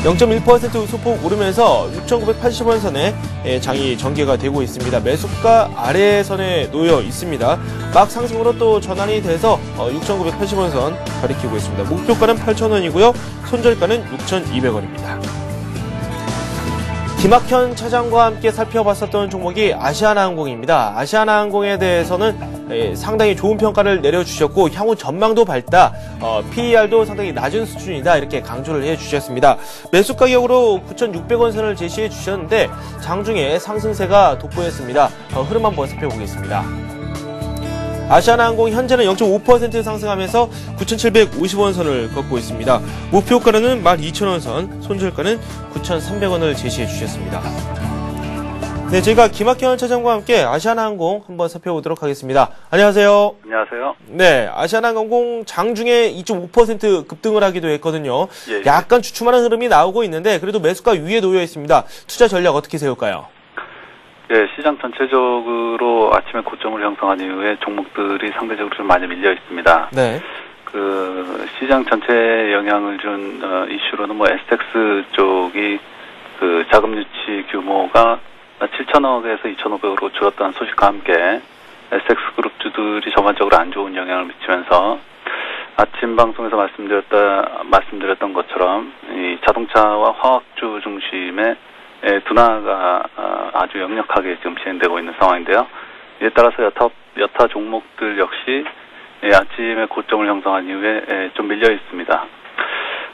0.1% 소폭 오르면서 6,980원 선에 장이 전개가 되고 있습니다. 매수가 아래선에 놓여 있습니다. 막 상승으로 또 전환이 돼서 6,980원 선 가리키고 있습니다. 목표가는 8,000원이고요. 손절가는 6,200원입니다. 김학현 차장과 함께 살펴봤었던 종목이 아시아나항공입니다. 아시아나항공에 대해서는 상당히 좋은 평가를 내려주셨고 향후 전망도 밝다, PER도 상당히 낮은 수준이다 이렇게 강조를 해주셨습니다. 매수 가격으로 9,600원 선을 제시해 주셨는데 장중에 상승세가 돋보였습니다. 흐름 한번 살펴보겠습니다. 아시아나항공 현재는 0.5% 상승하면서 9,750원 선을 걷고 있습니다. 목표가는 12,000원 선, 손절가는 9,300원을 제시해 주셨습니다. 네, 저희가 김학현 차장과 함께 아시아나항공 한번 살펴보도록 하겠습니다. 안녕하세요. 안녕하세요. 네, 아시아나항공 장중에 2.5% 급등을 하기도 했거든요. 예. 약간 주춤하는 흐름이 나오고 있는데 그래도 매수가 위에 놓여 있습니다. 투자 전략 어떻게 세울까요? 예, 시장 전체적으로 아침에 고점을 형성한 이후에 종목들이 상대적으로 좀 많이 밀려 있습니다. 네. 시장 전체에 영향을 준 이슈로는 STX 쪽이 자금 유치 규모가 7천억에서 2,500억으로 줄었다는 소식과 함께 STX 그룹주들이 전반적으로 안 좋은 영향을 미치면서 아침 방송에서 말씀드렸던 것처럼 이 자동차와 화학주 중심의 둔화가 아주 역력하게 지금 진행되고 있는 상황인데요. 이에 따라서 여타 종목들 역시 아침에 고점을 형성한 이후에 좀 밀려 있습니다.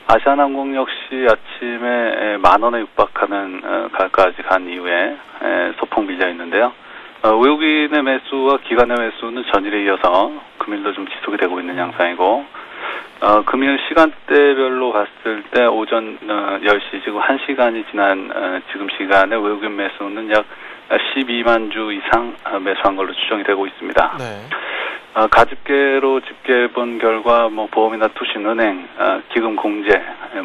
아시아나항공 역시 아침에 10,000원에 육박하는 가까지 간 이후에 소폭 밀려 있는데요. 외국인의 매수와 기관의 매수는 전일에 이어서 금일도 좀 지속이 되고 있는 양상이고, 금일 시간대별로 봤을 때 오전 10시 지금 1시간이 지난 지금 시간에 외국인 매수는 약 12만 주 이상 매수한 걸로 추정이 되고 있습니다. 네. 가집계로 집계본 결과 보험이나 투신은행, 기금공제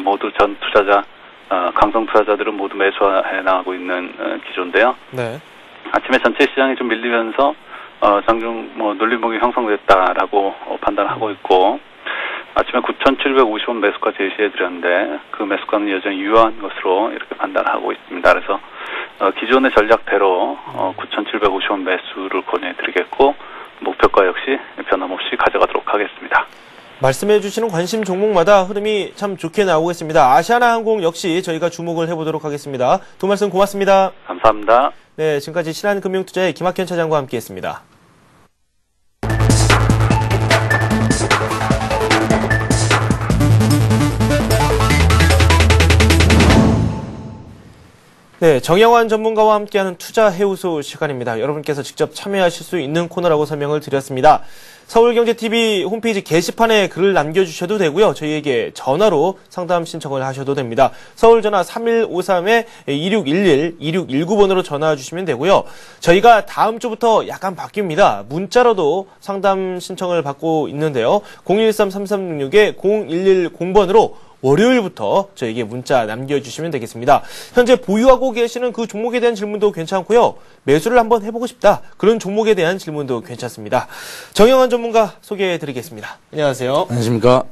모두 전 투자자, 강성 투자자들은 모두 매수해 나가고 있는 기조인데요. 네. 아침에 전체 시장이 좀 밀리면서 장중 눌림목이 형성됐다라고 판단하고 있고, 아침에 9,750원 매수가 제시해드렸는데 그 매수가는 여전히 유효한 것으로 이렇게 판단하고 있습니다. 그래서 기존의 전략대로 9,750원 매수를 권유해드리겠고, 목표가 역시 변함없이 가져가도록 하겠습니다. 말씀해 주시는 관심 종목마다 흐름이 참 좋게 나오고 있습니다. 아시아나항공 역시 저희가 주목을 해보도록 하겠습니다. 두 말씀 고맙습니다. 감사합니다. 네, 지금까지 신한금융투자의 김학현 차장과 함께했습니다. 네, 정영환 전문가와 함께하는 투자 해우소 시간입니다. 여러분께서 직접 참여하실 수 있는 코너라고 설명을 드렸습니다. 서울경제TV 홈페이지 게시판에 글을 남겨주셔도 되고요. 저희에게 전화로 상담 신청을 하셔도 됩니다. 서울전화 3153-2611, 2619번으로 전화 주시면 되고요. 저희가 다음 주부터 약간 바뀝니다. 문자로도 상담 신청을 받고 있는데요. 013-3366-0110번으로 월요일부터 저에게 문자 남겨주시면 되겠습니다. 현재 보유하고 계시는 그 종목에 대한 질문도 괜찮고요. 매수를 한번 해보고 싶다. 그런 종목에 대한 질문도 괜찮습니다. 정영환 전문가 소개해드리겠습니다. 안녕하세요. 안녕하십니까.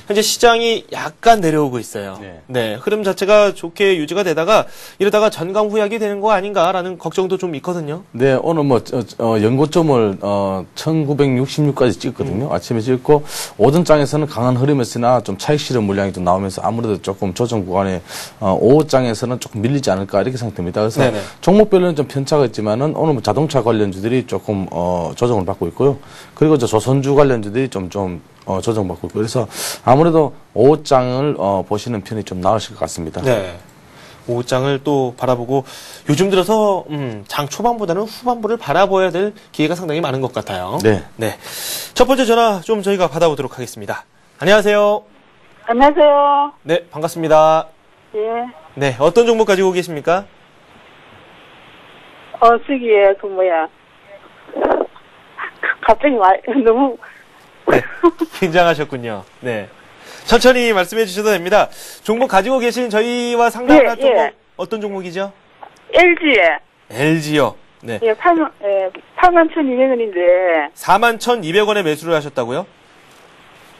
현재 시장이 약간 내려오고 있어요. 네, 흐름 자체가 좋게 유지가 되다가 이러다가 전강 후약이 되는 거 아닌가라는 걱정도 좀 있거든요. 네, 오늘 연고점을 1966까지 찍었거든요. 아침에 찍고 오전장에서는 강한 흐름이었으나 좀 차익 실현 물량이 좀 나오면서 아무래도 조금 조정 구간에 오후장에서는 조금 밀리지 않을까 이렇게 생각됩니다. 그래서 네네. 종목별로는 좀 편차가 있지만은 오늘 자동차 관련주들이 조금 조정을 받고 있고요. 그리고 조선주 관련주들이 좀 조정받고 있고 그래서 아무래도 오후장을 보시는 편이 좀 나으실 것 같습니다. 네. 오후장을 또 바라보고 요즘 들어서 장 초반보다는 후반부를 바라봐야 될 기회가 상당히 많은 것 같아요. 네. 네. 첫 번째 전화 좀 저희가 받아보도록 하겠습니다. 안녕하세요. 안녕하세요. 네, 반갑습니다. 예. 네, 어떤 종목 가지고 계십니까? 쓰기에 갑자기 너무 네, 긴장하셨군요. 네. 천천히 말씀해 주셔도 됩니다. 종목 가지고 계신 저희와 상담을 한 종목, 어떤 종목이죠? LG에. LG요. 네. 예, 81,200원인데. 41,200원에 매수를 하셨다고요?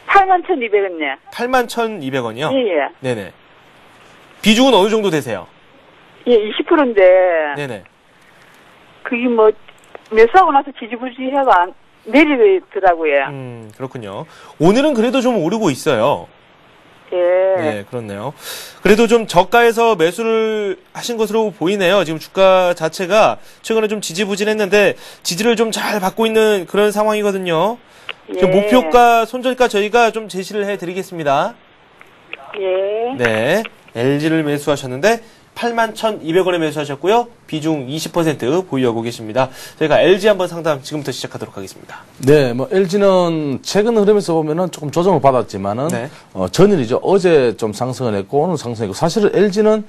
81,200원이요. 81,200원이요? 예. 네네. 비중은 어느 정도 되세요? 예, 20%인데. 네네. 그게 매수하고 나서 지지부지해가 내리더라고요. 그렇군요. 오늘은 그래도 좀 오르고 있어요. 예. 네, 그렇네요. 그래도 좀 저가에서 매수를 하신 것으로 보이네요. 지금 주가 자체가 최근에 좀 지지부진했는데 지지를 좀 잘 받고 있는 그런 상황이거든요. 예. 목표가, 손절가 저희가 좀 제시를 해드리겠습니다. 예. 네, LG를 매수하셨는데 81,200원에 매수하셨고요. 비중 20% 보유하고 계십니다. 저희가 LG 한번 상담 지금부터 시작하도록 하겠습니다. 네, LG는 최근 흐름에서 보면은 조금 조정을 받았지만은, 네. 전일이죠. 어제 좀 상승을 했고, 오늘 상승했고, 사실은 LG는,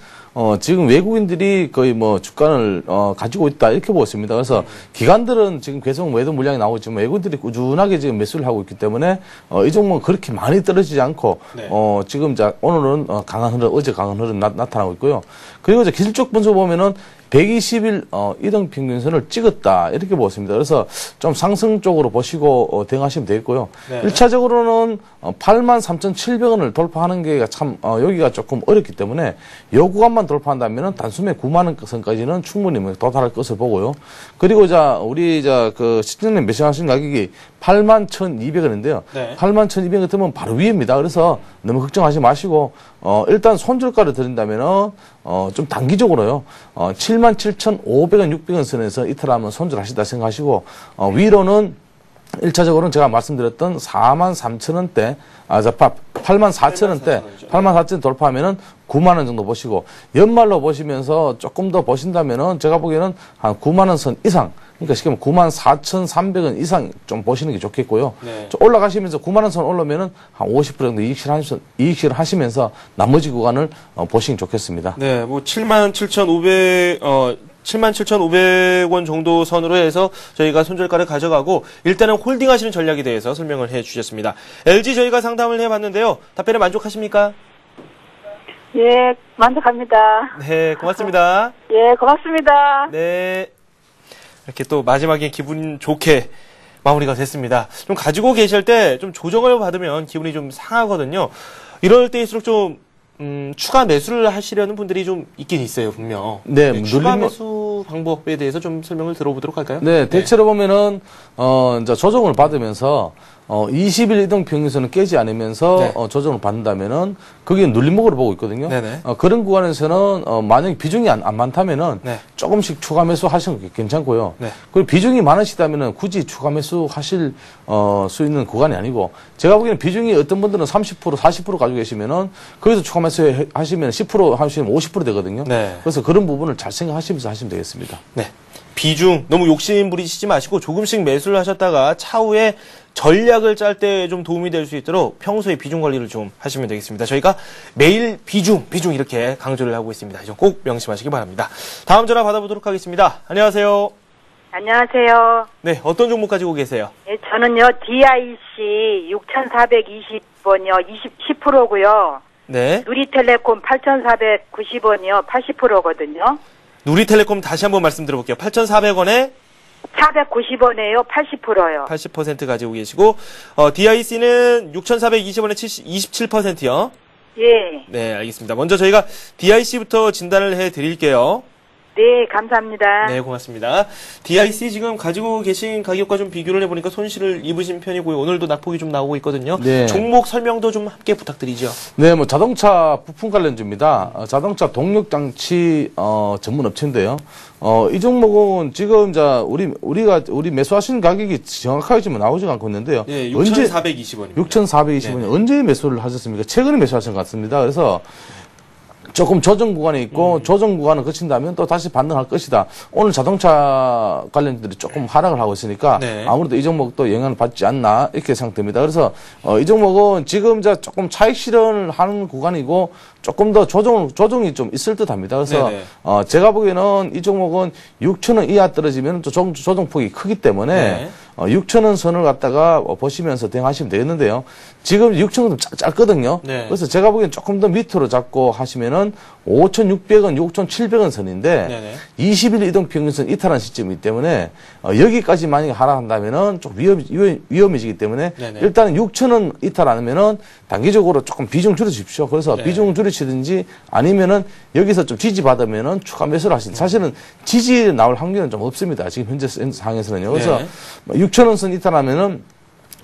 지금 외국인들이 거의 주가를, 가지고 있다, 이렇게 보고 있습니다. 그래서 기관들은 지금 계속 매도 물량이 나오고 있지만 외국인들이 꾸준하게 지금 매수를 하고 있기 때문에, 이 종목은 그렇게 많이 떨어지지 않고, 네. 지금 오늘은 강한 흐름, 어제 강한 흐름 나타나고 있고요. 그리고 이제 기술적 분석 보면은 120일 이동 평균선을 찍었다 이렇게 보고 있습니다. 그래서 좀 상승 쪽으로 보시고 대응하시면 되겠고요. 네. 1차적으로는 83,700원을 돌파하는 게 참 여기가 조금 어렵기 때문에 요 구간만 돌파한다면은 단숨에 9만 원 선까지는 충분히 도달할 것을 보고요. 그리고 우리 시청자님 매수하신 가격이 81,200원인데요. 네. 81,200원 뜨면 바로 위입니다. 그래서 너무 걱정하지 마시고 일단 손절가를 드린다면은 좀 단기적으로요. 77,500원, 600원 선에서 이탈하면 손절하시다 생각하시고 위로는 1차적으로는 제가 말씀드렸던 43,000원대, 84,000원대, 84,000원 돌파하면은 9만 원 정도 보시고 연말로 보시면서 조금 더 보신다면은 제가 보기에는 한 9만 원 선 이상, 그러니까 쉽게 말하면 94,300원 이상 좀 보시는 게 좋겠고요. 네. 좀 올라가시면서 9만 원 선 올라오면은 한 50% 정도 이익실 하시면서 나머지 구간을 보시는 게 좋겠습니다. 네, 77,500원 정도 선으로 해서 저희가 손절가를 가져가고 일단은 홀딩 하시는 전략에 대해서 설명을 해 주셨습니다. LG 저희가 상담을 해봤는데요. 답변에 만족하십니까? 예, 만족합니다. 네, 고맙습니다. 예, 고맙습니다. 네. 이렇게 또 마지막에 기분 좋게 마무리가 됐습니다. 좀 가지고 계실 때 좀 조정을 받으면 기분이 좀 상하거든요. 이럴 때일수록 좀 추가 매수를 하시려는 분들이 좀 있긴 있어요, 분명. 네, 추가 매수 방법에 대해서 좀 설명을 들어보도록 할까요? 네, 대체로 보면은, 이제 조정을 받으면서, 20일 이동 평균선을 깨지 않으면서, 네. 조정을 받는다면은, 그게 눌림목으로 보고 있거든요. 네네. 그런 구간에서는, 만약에 비중이 안 많다면은, 네. 조금씩 추가 매수 하시는 게 괜찮고요. 네. 그리고 비중이 많으시다면은 굳이 추가 매수 하실, 수 있는 구간이 아니고, 제가 보기에는 비중이 어떤 분들은 30%, 40% 가지고 계시면은, 거기서 추가 매수 하시면 10% 하시면 50% 되거든요. 네. 그래서 그런 부분을 잘 생각하시면서 하시면 되겠습니다. 네. 비중 너무 욕심 부리시지 마시고 조금씩 매수를 하셨다가 차후에 전략을 짤 때 좀 도움이 될 수 있도록 평소에 비중 관리를 좀 하시면 되겠습니다. 저희가 매일 비중 이렇게 강조를 하고 있습니다. 이점 꼭 명심하시기 바랍니다. 다음 전화 받아보도록 하겠습니다. 안녕하세요. 안녕하세요. 네, 어떤 종목 가지고 계세요? 예, 저는요, DIC 6,420번이요, 10%고요. 네. 누리텔레콤 8,490원이요. 80%거든요. 누리텔레콤 다시 한번 말씀드려볼게요. 8,400원에 490원에요. 80%요. 80% 가지고 계시고, DIC는 6,420원에 27%요. 예. 네, 알겠습니다. 먼저 저희가 DIC부터 진단을 해 드릴게요. 네, 감사합니다. 네, 고맙습니다. DIC 지금 가지고 계신 가격과 좀 비교를 해보니까 손실을 입으신 편이고요. 오늘도 낙폭이 좀 나오고 있거든요. 네. 종목 설명도 좀 함께 부탁드리죠. 네, 뭐 자동차 부품 관련주입니다. 자동차 동력 장치 전문 업체인데요. 이 종목은 지금 우리 매수하신 가격이 정확하게 지금 나오지 않고 있는데요. 네, 6,420원입니다. 6,420원. 언제 매수를 하셨습니까? 최근에 매수하신 것 같습니다. 그래서 조금 조정 구간에 있고 조정 구간을 거친다면 또 다시 반등할 것이다. 오늘 자동차 관련들이 조금 하락을 하고 있으니까 네. 아무래도 이 종목도 영향을 받지 않나 이렇게 생각됩니다. 그래서 이 종목은 지금 조금 차익 실현을 하는 구간이고 조금 더 조정이 좀 있을 듯합니다. 그래서 네네. 제가 보기에는 이 종목은 6,000원 이하 떨어지면 또 조정폭이 크기 때문에 네. 6,000원 선을 갖다가 보시면서 대응하시면 되겠는데요. 지금 6,000원 좀 짧거든요. 네. 그래서 제가 보기엔 조금 더 밑으로 잡고 하시면은 5,600원, 6,700원 선인데 네네. 20일 이동 평균선 이탈한 시점이기 때문에 여기까지 만약에 하락한다면은 좀 위험해지기 때문에 네네. 일단은 6,000원 이탈 안 하면은 단기적으로 조금 비중 줄여주십시오. 그래서 네. 비중 줄이시든지 아니면은 여기서 좀 지지받으면은 추가 매수를 하시는. 사실은 지지 나올 확률은 좀 없습니다. 지금 현재 상황에서는요. 그래서 네. 6,000원 선 이탈하면은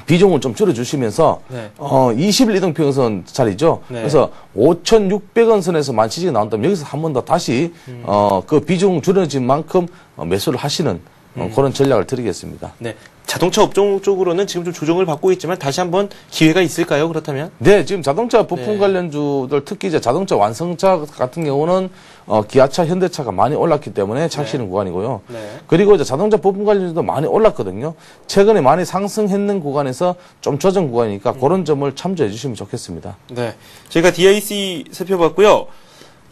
비중을 좀 줄여주시면서, 네. 20일 이동평균선 자리죠. 네. 그래서 5,600원 선에서 만치지가 나온다면 여기서 한 번 더 다시, 그 비중 줄여진 만큼 매수를 하시는 그런 전략을 드리겠습니다. 네. 자동차 업종 쪽으로는 지금 좀 조정을 받고 있지만 다시 한번 기회가 있을까요? 그렇다면? 네, 지금 자동차 부품 네. 관련주들 특히 이제 자동차 완성차 같은 경우는 기아차, 현대차가 많이 올랐기 때문에 착실한 구간이고요. 네. 그리고 이제 자동차 부품 관련주도 많이 올랐거든요. 최근에 많이 상승했는 구간에서 좀 조정 구간이니까 그런 점을 참조해 주시면 좋겠습니다. 네. 저희가 DIC 살펴봤고요.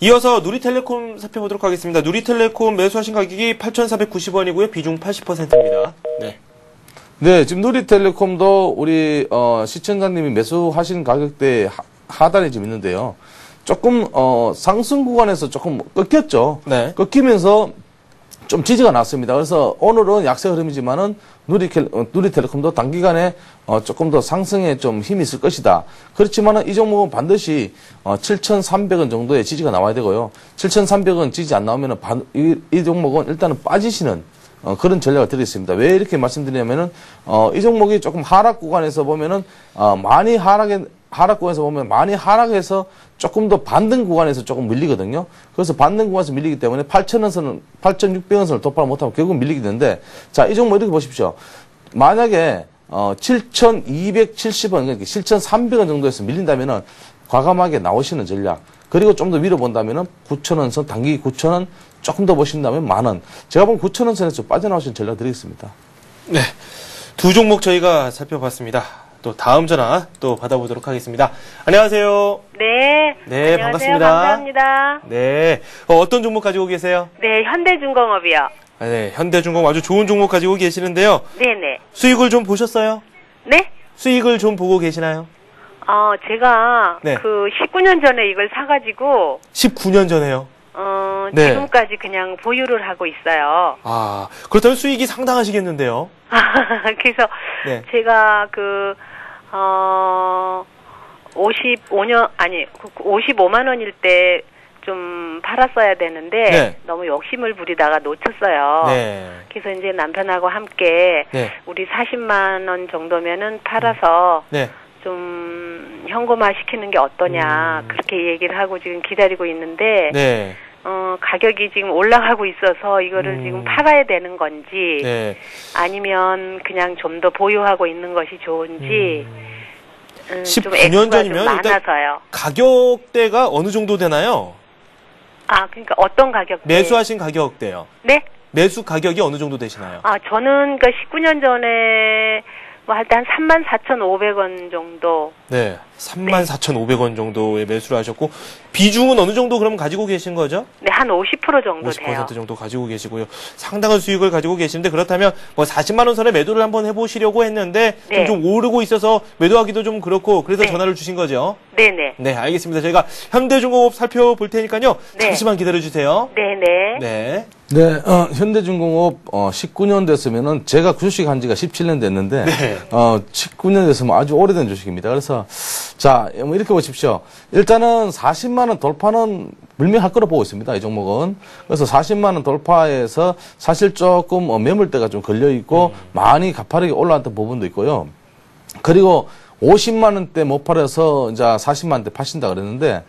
이어서 누리텔레콤 살펴보도록 하겠습니다. 누리텔레콤 매수하신 가격이 8,490원이고요. 비중 80%입니다. 네. 네, 지금 누리텔레콤도 우리 시청자님이 매수하신 가격대 하단에 지금 있는데요. 조금 상승 구간에서 조금 꺾였죠. 네. 꺾이면서 좀 지지가 났습니다. 그래서 오늘은 약세 흐름이지만은 누리텔레콤도 단기간에 조금 더 상승에 좀 힘이 있을 것이다. 그렇지만은 이 종목은 반드시 7,300원 정도의 지지가 나와야 되고요. 7,300원 지지 안 나오면은 이 종목은 일단은 빠지시는 그런 전략을 드리겠습니다. 왜 이렇게 말씀드리냐면은 이 종목이 조금 하락 구간에서 보면은 많이 하락 구간에서 보면 많이 하락해서 조금 더 반등 구간에서 조금 밀리거든요. 그래서 반등 구간에서 밀리기 때문에 8,000원 선은 8,600원 선을 돌파를 못하면 결국은 밀리게 되는데, 자, 이 종목 이렇게 보십시오. 만약에 7,270원, 그러니까 7,300원 정도에서 밀린다면은 과감하게 나오시는 전략. 그리고 좀 더 위로 본다면은 9,000원 선, 단기 9,000원 조금 더 보신다면 10,000원. 제가 보면 9,000원 선에서 빠져나오시는 전략 드리겠습니다. 네. 두 종목 저희가 살펴봤습니다. 또 다음 전화 또 받아보도록 하겠습니다. 안녕하세요. 네. 네, 안녕하세요. 반갑습니다. 감사합니다. 네. 어떤 종목 가지고 계세요? 네, 현대중공업이요. 네, 현대중공 아주 좋은 종목 가지고 계시는데요. 네네. 수익을 좀 보셨어요? 네? 수익을 좀 보고 계시나요? 제가 네. 19년 전에 이걸 사가지고 19년 전에요. 네. 지금까지 그냥 보유를 하고 있어요. 아, 그렇다면 수익이 상당하시겠는데요? 그래서 네. 제가 55만 원일 때 좀 팔았어야 되는데 네. 너무 욕심을 부리다가 놓쳤어요. 네. 그래서 이제 남편하고 함께 네. 우리 40만 원 정도면은 팔아서 네. 좀 현금화 시키는 게 어떠냐 그렇게 얘기를 하고 지금 기다리고 있는데 네. 가격이 지금 올라가고 있어서 이거를 지금 팔아야 되는 건지 네. 아니면 그냥 좀 더 보유하고 있는 것이 좋은지 좀 19년 액수가 전이면 좀 일단 많아서요. 가격대가 어느 정도 되나요? 그러니까 어떤 가격대? 매수하신 가격대요. 네? 매수 가격이 어느 정도 되시나요? 저는 그러니까 19년 전에 뭐 할 때 한 34,500원 정도. 네. 34,500원 정도의 매수를 하셨고 비중은 어느 정도 그럼 가지고 계신 거죠? 네, 한 50% 정도 50% 돼요. 정도 가지고 계시고요. 상당한 수익을 가지고 계시는데 그렇다면 뭐 40만 원 선에 매도를 한번 해보시려고 했는데 네. 좀 오르고 있어서 매도하기도 좀 그렇고 그래서 네. 전화를 주신 거죠? 네네. 네, 알겠습니다. 저희가 현대중공업 살펴볼 테니까요. 네. 잠시만 기다려주세요. 네네. 네. 네, 현대중공업 19년 됐으면은 제가 주식한 지가 17년 됐는데 네. 19년 됐으면 아주 오래된 주식입니다. 그래서 자, 뭐 이렇게 보십시오. 일단은 40만 원 돌파는 분명할 거로 보고 있습니다. 이 종목은. 그래서 40만 원 돌파해서 사실 조금 매물대가 좀 걸려 있고 많이 가파르게 올라왔던 부분도 있고요. 그리고 50만 원대 못 팔아서 이제 40만 원대 파신다 그랬는데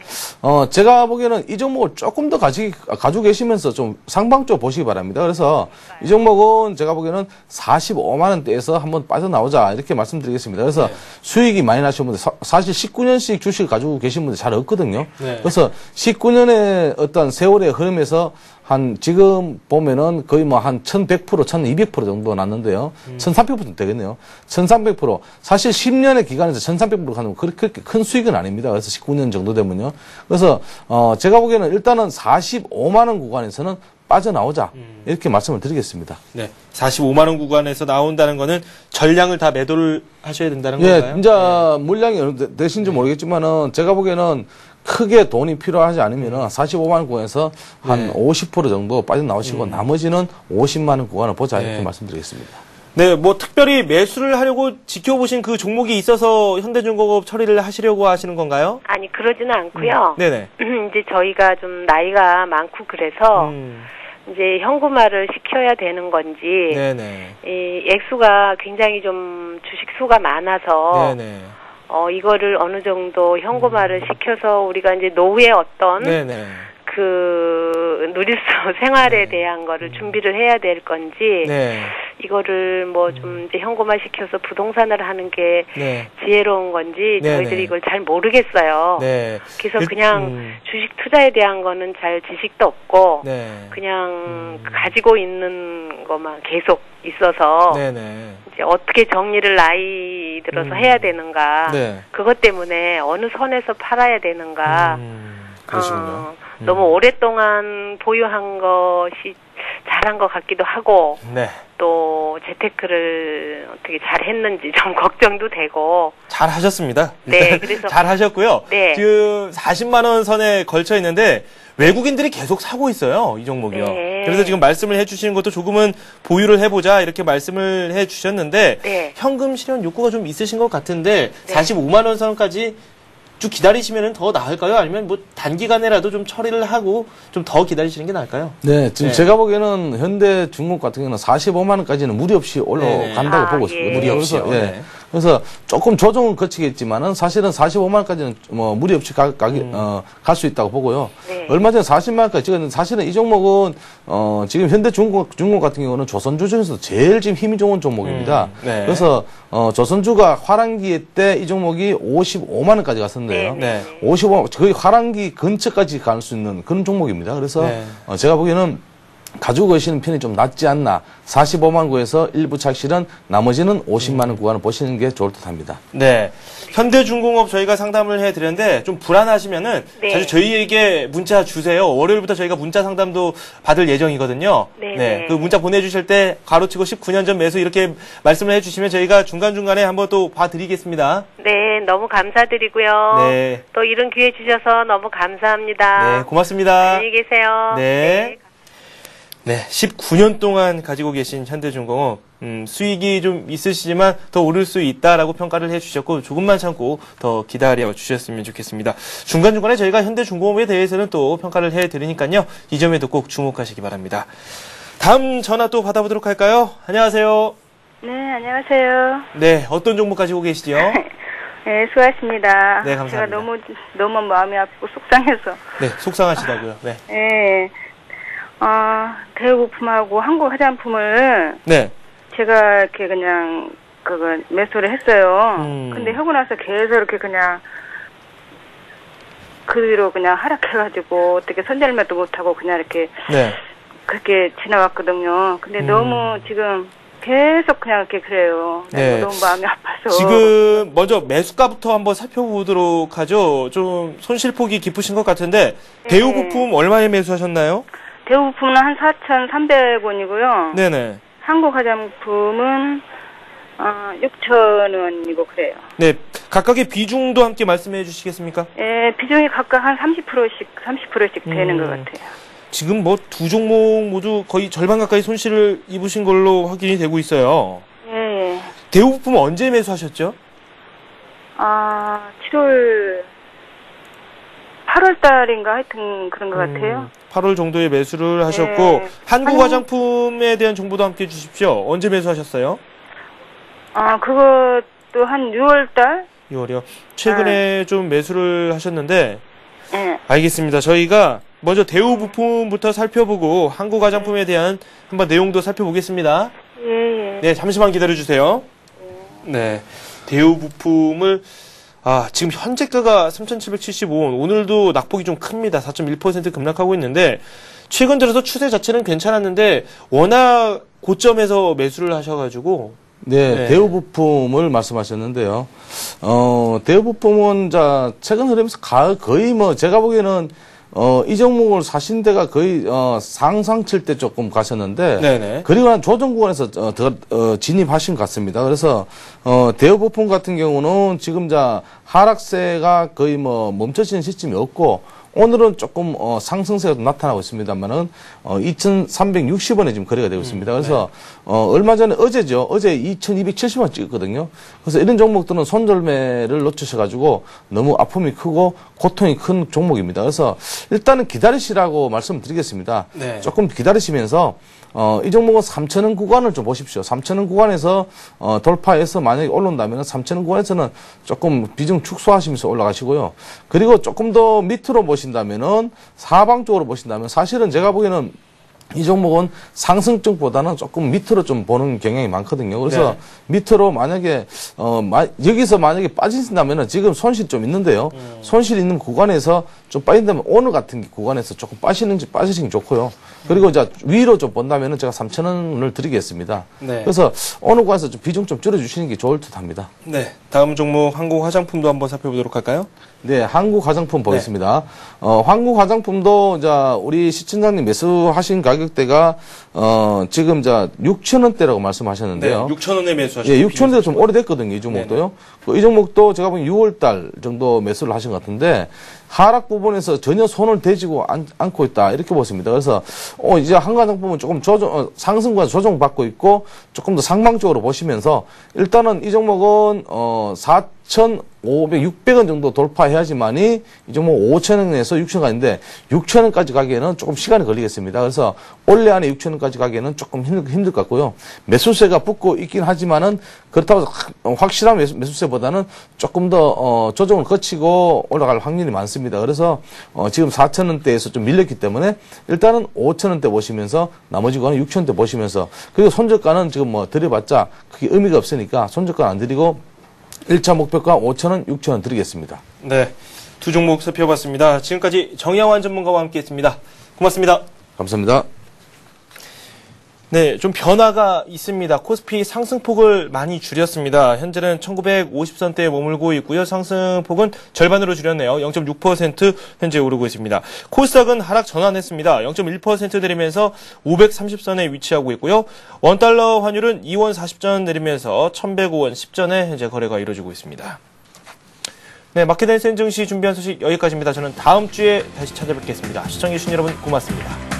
제가 보기에는 이 종목을 조금 더 가지고 계시면서 좀 상방적으로 보시기 바랍니다. 그래서 이 종목은 제가 보기에는 45만 원대에서 한번 빠져나오자 이렇게 말씀드리겠습니다. 그래서 네. 수익이 많이 나신 분들 사실 19년씩 주식을 가지고 계신 분들 잘 없거든요. 네. 그래서 19년의 어떤 세월의 흐름에서 한 지금 보면은 거의 뭐 한 1100%, 1200% 정도 났는데요. 1300% 되겠네요. 1300%. 사실 10년의 기간에서 1300% 가는 그렇게 큰 수익은 아닙니다. 그래서 19년 정도 되면요. 그래서 제가 보기에는 일단은 45만 원 구간에서는 빠져나오자. 이렇게 말씀을 드리겠습니다. 네. 45만 원 구간에서 나온다는 거는 전량을 다 매도를 하셔야 된다는 예, 건가요? 이제 물량이 어느 되신지 모르겠지만은 제가 보기에는 크게 돈이 필요하지 않으면은 45만 원 구간에서 한 50% 정도 빠져나오시고 나머지는 50만 원 구간을 보자 이렇게 네. 말씀드리겠습니다. 네, 뭐 특별히 매수를 하려고 지켜보신 그 종목이 있어서 현대중공업 처리를 하시려고 하시는 건가요? 아니, 그러지는 않고요. 네네. 이제 저희가 좀 나이가 많고 그래서 이제 현금화를 시켜야 되는 건지 네네. 이 액수가 굉장히 좀 주식 수가 많아서 네네. 이거를 어느 정도 현금화를 시켜서 우리가 이제 노후에 어떤 네네. 그 누릴 수 생활에 대한 거를 준비를 해야 될 건지 네. 이거를 뭐 좀 이제 현금화 시켜서 부동산을 하는 게 네. 지혜로운 건지 네네. 저희들이 이걸 잘 모르겠어요. 네. 그래서 그냥 주식 투자에 대한 거는 잘 지식도 없고 네. 그냥 가지고 있는 것만 계속 있어서 네네. 이제 어떻게 정리를 나이 들어서 해야 되는가 네. 그것 때문에 어느 선에서 팔아야 되는가 그러시군요. 너무 오랫동안 보유한 것이 잘한 것 같기도 하고 네. 또 재테크를 어떻게 잘 했는지 좀 걱정도 되고 잘 하셨습니다. 네, 그래서 잘 하셨고요. 네. 지금 40만 원 선에 걸쳐 있는데 외국인들이 계속 사고 있어요. 이 종목이요. 네. 그래서 지금 말씀을 해주시는 것도 조금은 보유를 해보자 이렇게 말씀을 해주셨는데 네. 현금 실현 욕구가 좀 있으신 것 같은데 네. 45만 원 선까지 쭉 기다리시면 더 나을까요? 아니면 뭐 단기간에라도 좀 처리를 하고 좀 더 기다리시는 게 나을까요? 네, 지금 네. 제가 보기에는 현대중공업 같은 경우는 45만 원까지는 무리 없이 올라간다고 아, 보고 예. 있습니다. 무리 없이요. 그래서, 네. 그래서 조금 조정은 거치겠지만은 사실은 45만 원까지는 뭐 무리 없이 갈 수 있다고 보고요. 네. 얼마 전에 40만 원까지 찍었는데 사실은 이 종목은 지금 현대중공업 같은 경우는 조선주 중에서 제일 지금 힘이 좋은 종목입니다. 네. 그래서 조선주가 화랑기 때 이 종목이 55만 원까지 갔었는데요. 네. 55만 거의 화랑기 근처까지 갈 수 있는 그런 종목입니다. 그래서 네. 제가 보기에는 가지고 계시는 편이 좀 낫지 않나. 45만 구에서 일부 착실은 나머지는 50만 원 구간을 보시는 게 좋을 듯합니다. 네. 현대중공업 저희가 상담을 해드렸는데 좀 불안하시면은 네. 자주 저희에게 문자 주세요. 월요일부터 저희가 문자 상담도 받을 예정이거든요. 네. 그 문자 보내주실 때 가로치고 19년 전 매수 이렇게 말씀을 해주시면 저희가 중간중간에 한번 또 봐드리겠습니다. 네, 너무 감사드리고요. 네. 또 이런 기회 주셔서 너무 감사합니다. 네, 고맙습니다. 안녕히 계세요. 네. 네, 19년 동안 가지고 계신 현대중공업 수익이 좀 있으시지만 더 오를 수 있다라고 평가를 해주셨고 조금만 참고 더 기다려 주셨으면 좋겠습니다. 중간중간에 저희가 현대중공업에 대해서는 또 평가를 해드리니까요. 이 점에도 꼭 주목하시기 바랍니다. 다음 전화 또 받아보도록 할까요? 안녕하세요. 네, 안녕하세요. 네, 어떤 종목 가지고 계시죠? 네, 수고하십니다. 네, 감사합니다. 제가 너무 마음이 아프고 속상해서. 네, 속상하시다고요. 네. 네. 대우부품하고 한국 화장품을 네. 제가 이렇게 그냥 매수를 했어요. 근데 하고 나서 계속 이렇게 그냥 그 뒤로 그냥 하락해가지고 어떻게 손절매도 못하고 그냥 이렇게 네. 그렇게 지나갔거든요. 근데 너무 지금 계속 그냥 이렇게 그래요. 네. 너무 마음이 아파서. 지금 먼저 매수가부터 한번 살펴보도록 하죠. 좀 손실폭이 깊으신 것 같은데 대우 부품 얼마에 매수하셨나요? 대우 부품은 한 4,300원이고요. 네네. 한국 화장품은 6,000원이고 그래요. 네, 각각의 비중도 함께 말씀해 주시겠습니까? 예, 비중이 각각 한 30%씩 되는 것 같아요. 지금 뭐 두 종목 모두 거의 절반 가까이 손실을 입으신 걸로 확인이 되고 있어요. 예. 대우 부품 언제 매수하셨죠? 7월, 8월 달인가 하여튼 그런 것 같아요. 8월 정도에 매수를 하셨고 네. 한국 화장품에 대한 정보도 함께 주십시오. 언제 매수하셨어요? 그것도 한 6월 달? 6월이요. 최근에 좀 매수를 하셨는데 예. 알겠습니다. 저희가 먼저 대우 부품부터 살펴보고 한국 화장품에 대한 한번 내용도 살펴보겠습니다. 예. 네, 잠시만 기다려주세요. 네, 대우 부품을 지금 현재가가 3,775원. 오늘도 낙폭이 좀 큽니다. 4.1% 급락하고 있는데 최근 들어서 추세 자체는 괜찮았는데 워낙 고점에서 매수를 하셔가지고 네, 대우 부품을 말씀하셨는데요. 대우 부품은 최근 흐름에서 거의 제가 보기에는 이 종목을 사신 데가 거의 상상 칠 때 조금 가셨는데 네네. 그리고 한 조정 구간에서 진입하신 것 같습니다. 그래서 대우 부품 같은 경우는 지금 하락세가 거의 멈춰지는 시점이 없고 오늘은 조금 상승세가 좀 나타나고 있습니다만은 2,360원에 지금 거래가 되고 있습니다. 그래서 얼마 전에 어제 2,270원 찍었거든요. 그래서 이런 종목들은 손절매를 놓치셔가지고 너무 아픔이 크고 고통이 큰 종목입니다. 그래서 일단은 기다리시라고 말씀드리겠습니다. 네. 조금 기다리시면서 이 종목은 3,000원 구간을 좀 보십시오. 3,000원 구간에서 돌파해서 만약에 올라온다면 3,000원 구간에서는 조금 비중 축소하시면서 올라가시고요. 그리고 조금 더 밑으로 보신다면은 사방 쪽으로 보신다면 사실은 제가 보기에는 이 종목은 상승적보다는 조금 밑으로 좀 보는 경향이 많거든요. 그래서 밑으로 만약에 여기서 만약에 빠진다면은 지금 손실 좀 있는데요. 손실 있는 구간에서 좀 빠진다면 오늘 같은 구간에서 조금 빠지시는 게 좋고요. 그리고 위로 좀 본다면은 제가 3,000원을 드리겠습니다. 네. 그래서 어느 구간에서 좀 비중 좀 줄여주시는 게 좋을 듯합니다. 네, 다음 종목 한국 화장품도 한번 살펴보도록 할까요? 네, 한국 화장품 보겠습니다. 한국 화장품도 우리 시청자님 매수하신 가격대가 지금 6,000원대라고 말씀하셨는데요. 네, 6,000원에 매수하셨죠. 예, 6,000원대가 좀 오래됐거든요, 이 종목도요. 이 종목도 제가 보기엔 6월달 정도 매수를 하신 것 같은데 하락 부분에서 전혀 손을 대지고 않고 있다 이렇게 보십니다. 그래서 이제 한국 화장품은 조금 상승과 조정받고 있고 조금 더 상방적으로 보시면서 일단은 이 종목은 4,500, 600원 정도 돌파해야지만이 이 종목 5,000원에서 6,000원인데 6,000원까지 가기에는 조금 시간이 걸리겠습니다. 그래서 올해 안에 6,000원까지 가기에는 조금 힘들 것 같고요. 매수세가 붙고 있긴 하지만은 그렇다고 확실한 매수세보다는 조금 더 조정을 거치고 올라갈 확률이 많습니다. 그래서 지금 4,000원대에서 좀 밀렸기 때문에 일단은 5,000원대 보시면서 나머지 거는 6,000원대 보시면서 그리고 손절가는 지금 드려봤자 그게 의미가 없으니까 손절가 안 드리고 1차 목표가 5,000원, 6,000원 드리겠습니다. 네, 두 종목 살펴봤습니다. 지금까지 정양환 전문가와 함께했습니다. 고맙습니다. 감사합니다. 네, 좀 변화가 있습니다. 코스피 상승폭을 많이 줄였습니다. 현재는 1950선대에 머물고 있고요. 상승폭은 절반으로 줄였네요. 0.6% 현재 오르고 있습니다. 코스닥은 하락 전환했습니다. 0.1% 내리면서 530선에 위치하고 있고요. 원달러 환율은 2원 40전 내리면서 1,105원 10전에 현재 거래가 이루어지고 있습니다. 네, 마켓앤센 증시 준비한 소식 여기까지입니다. 저는 다음 주에 다시 찾아뵙겠습니다. 시청해주신 여러분 고맙습니다.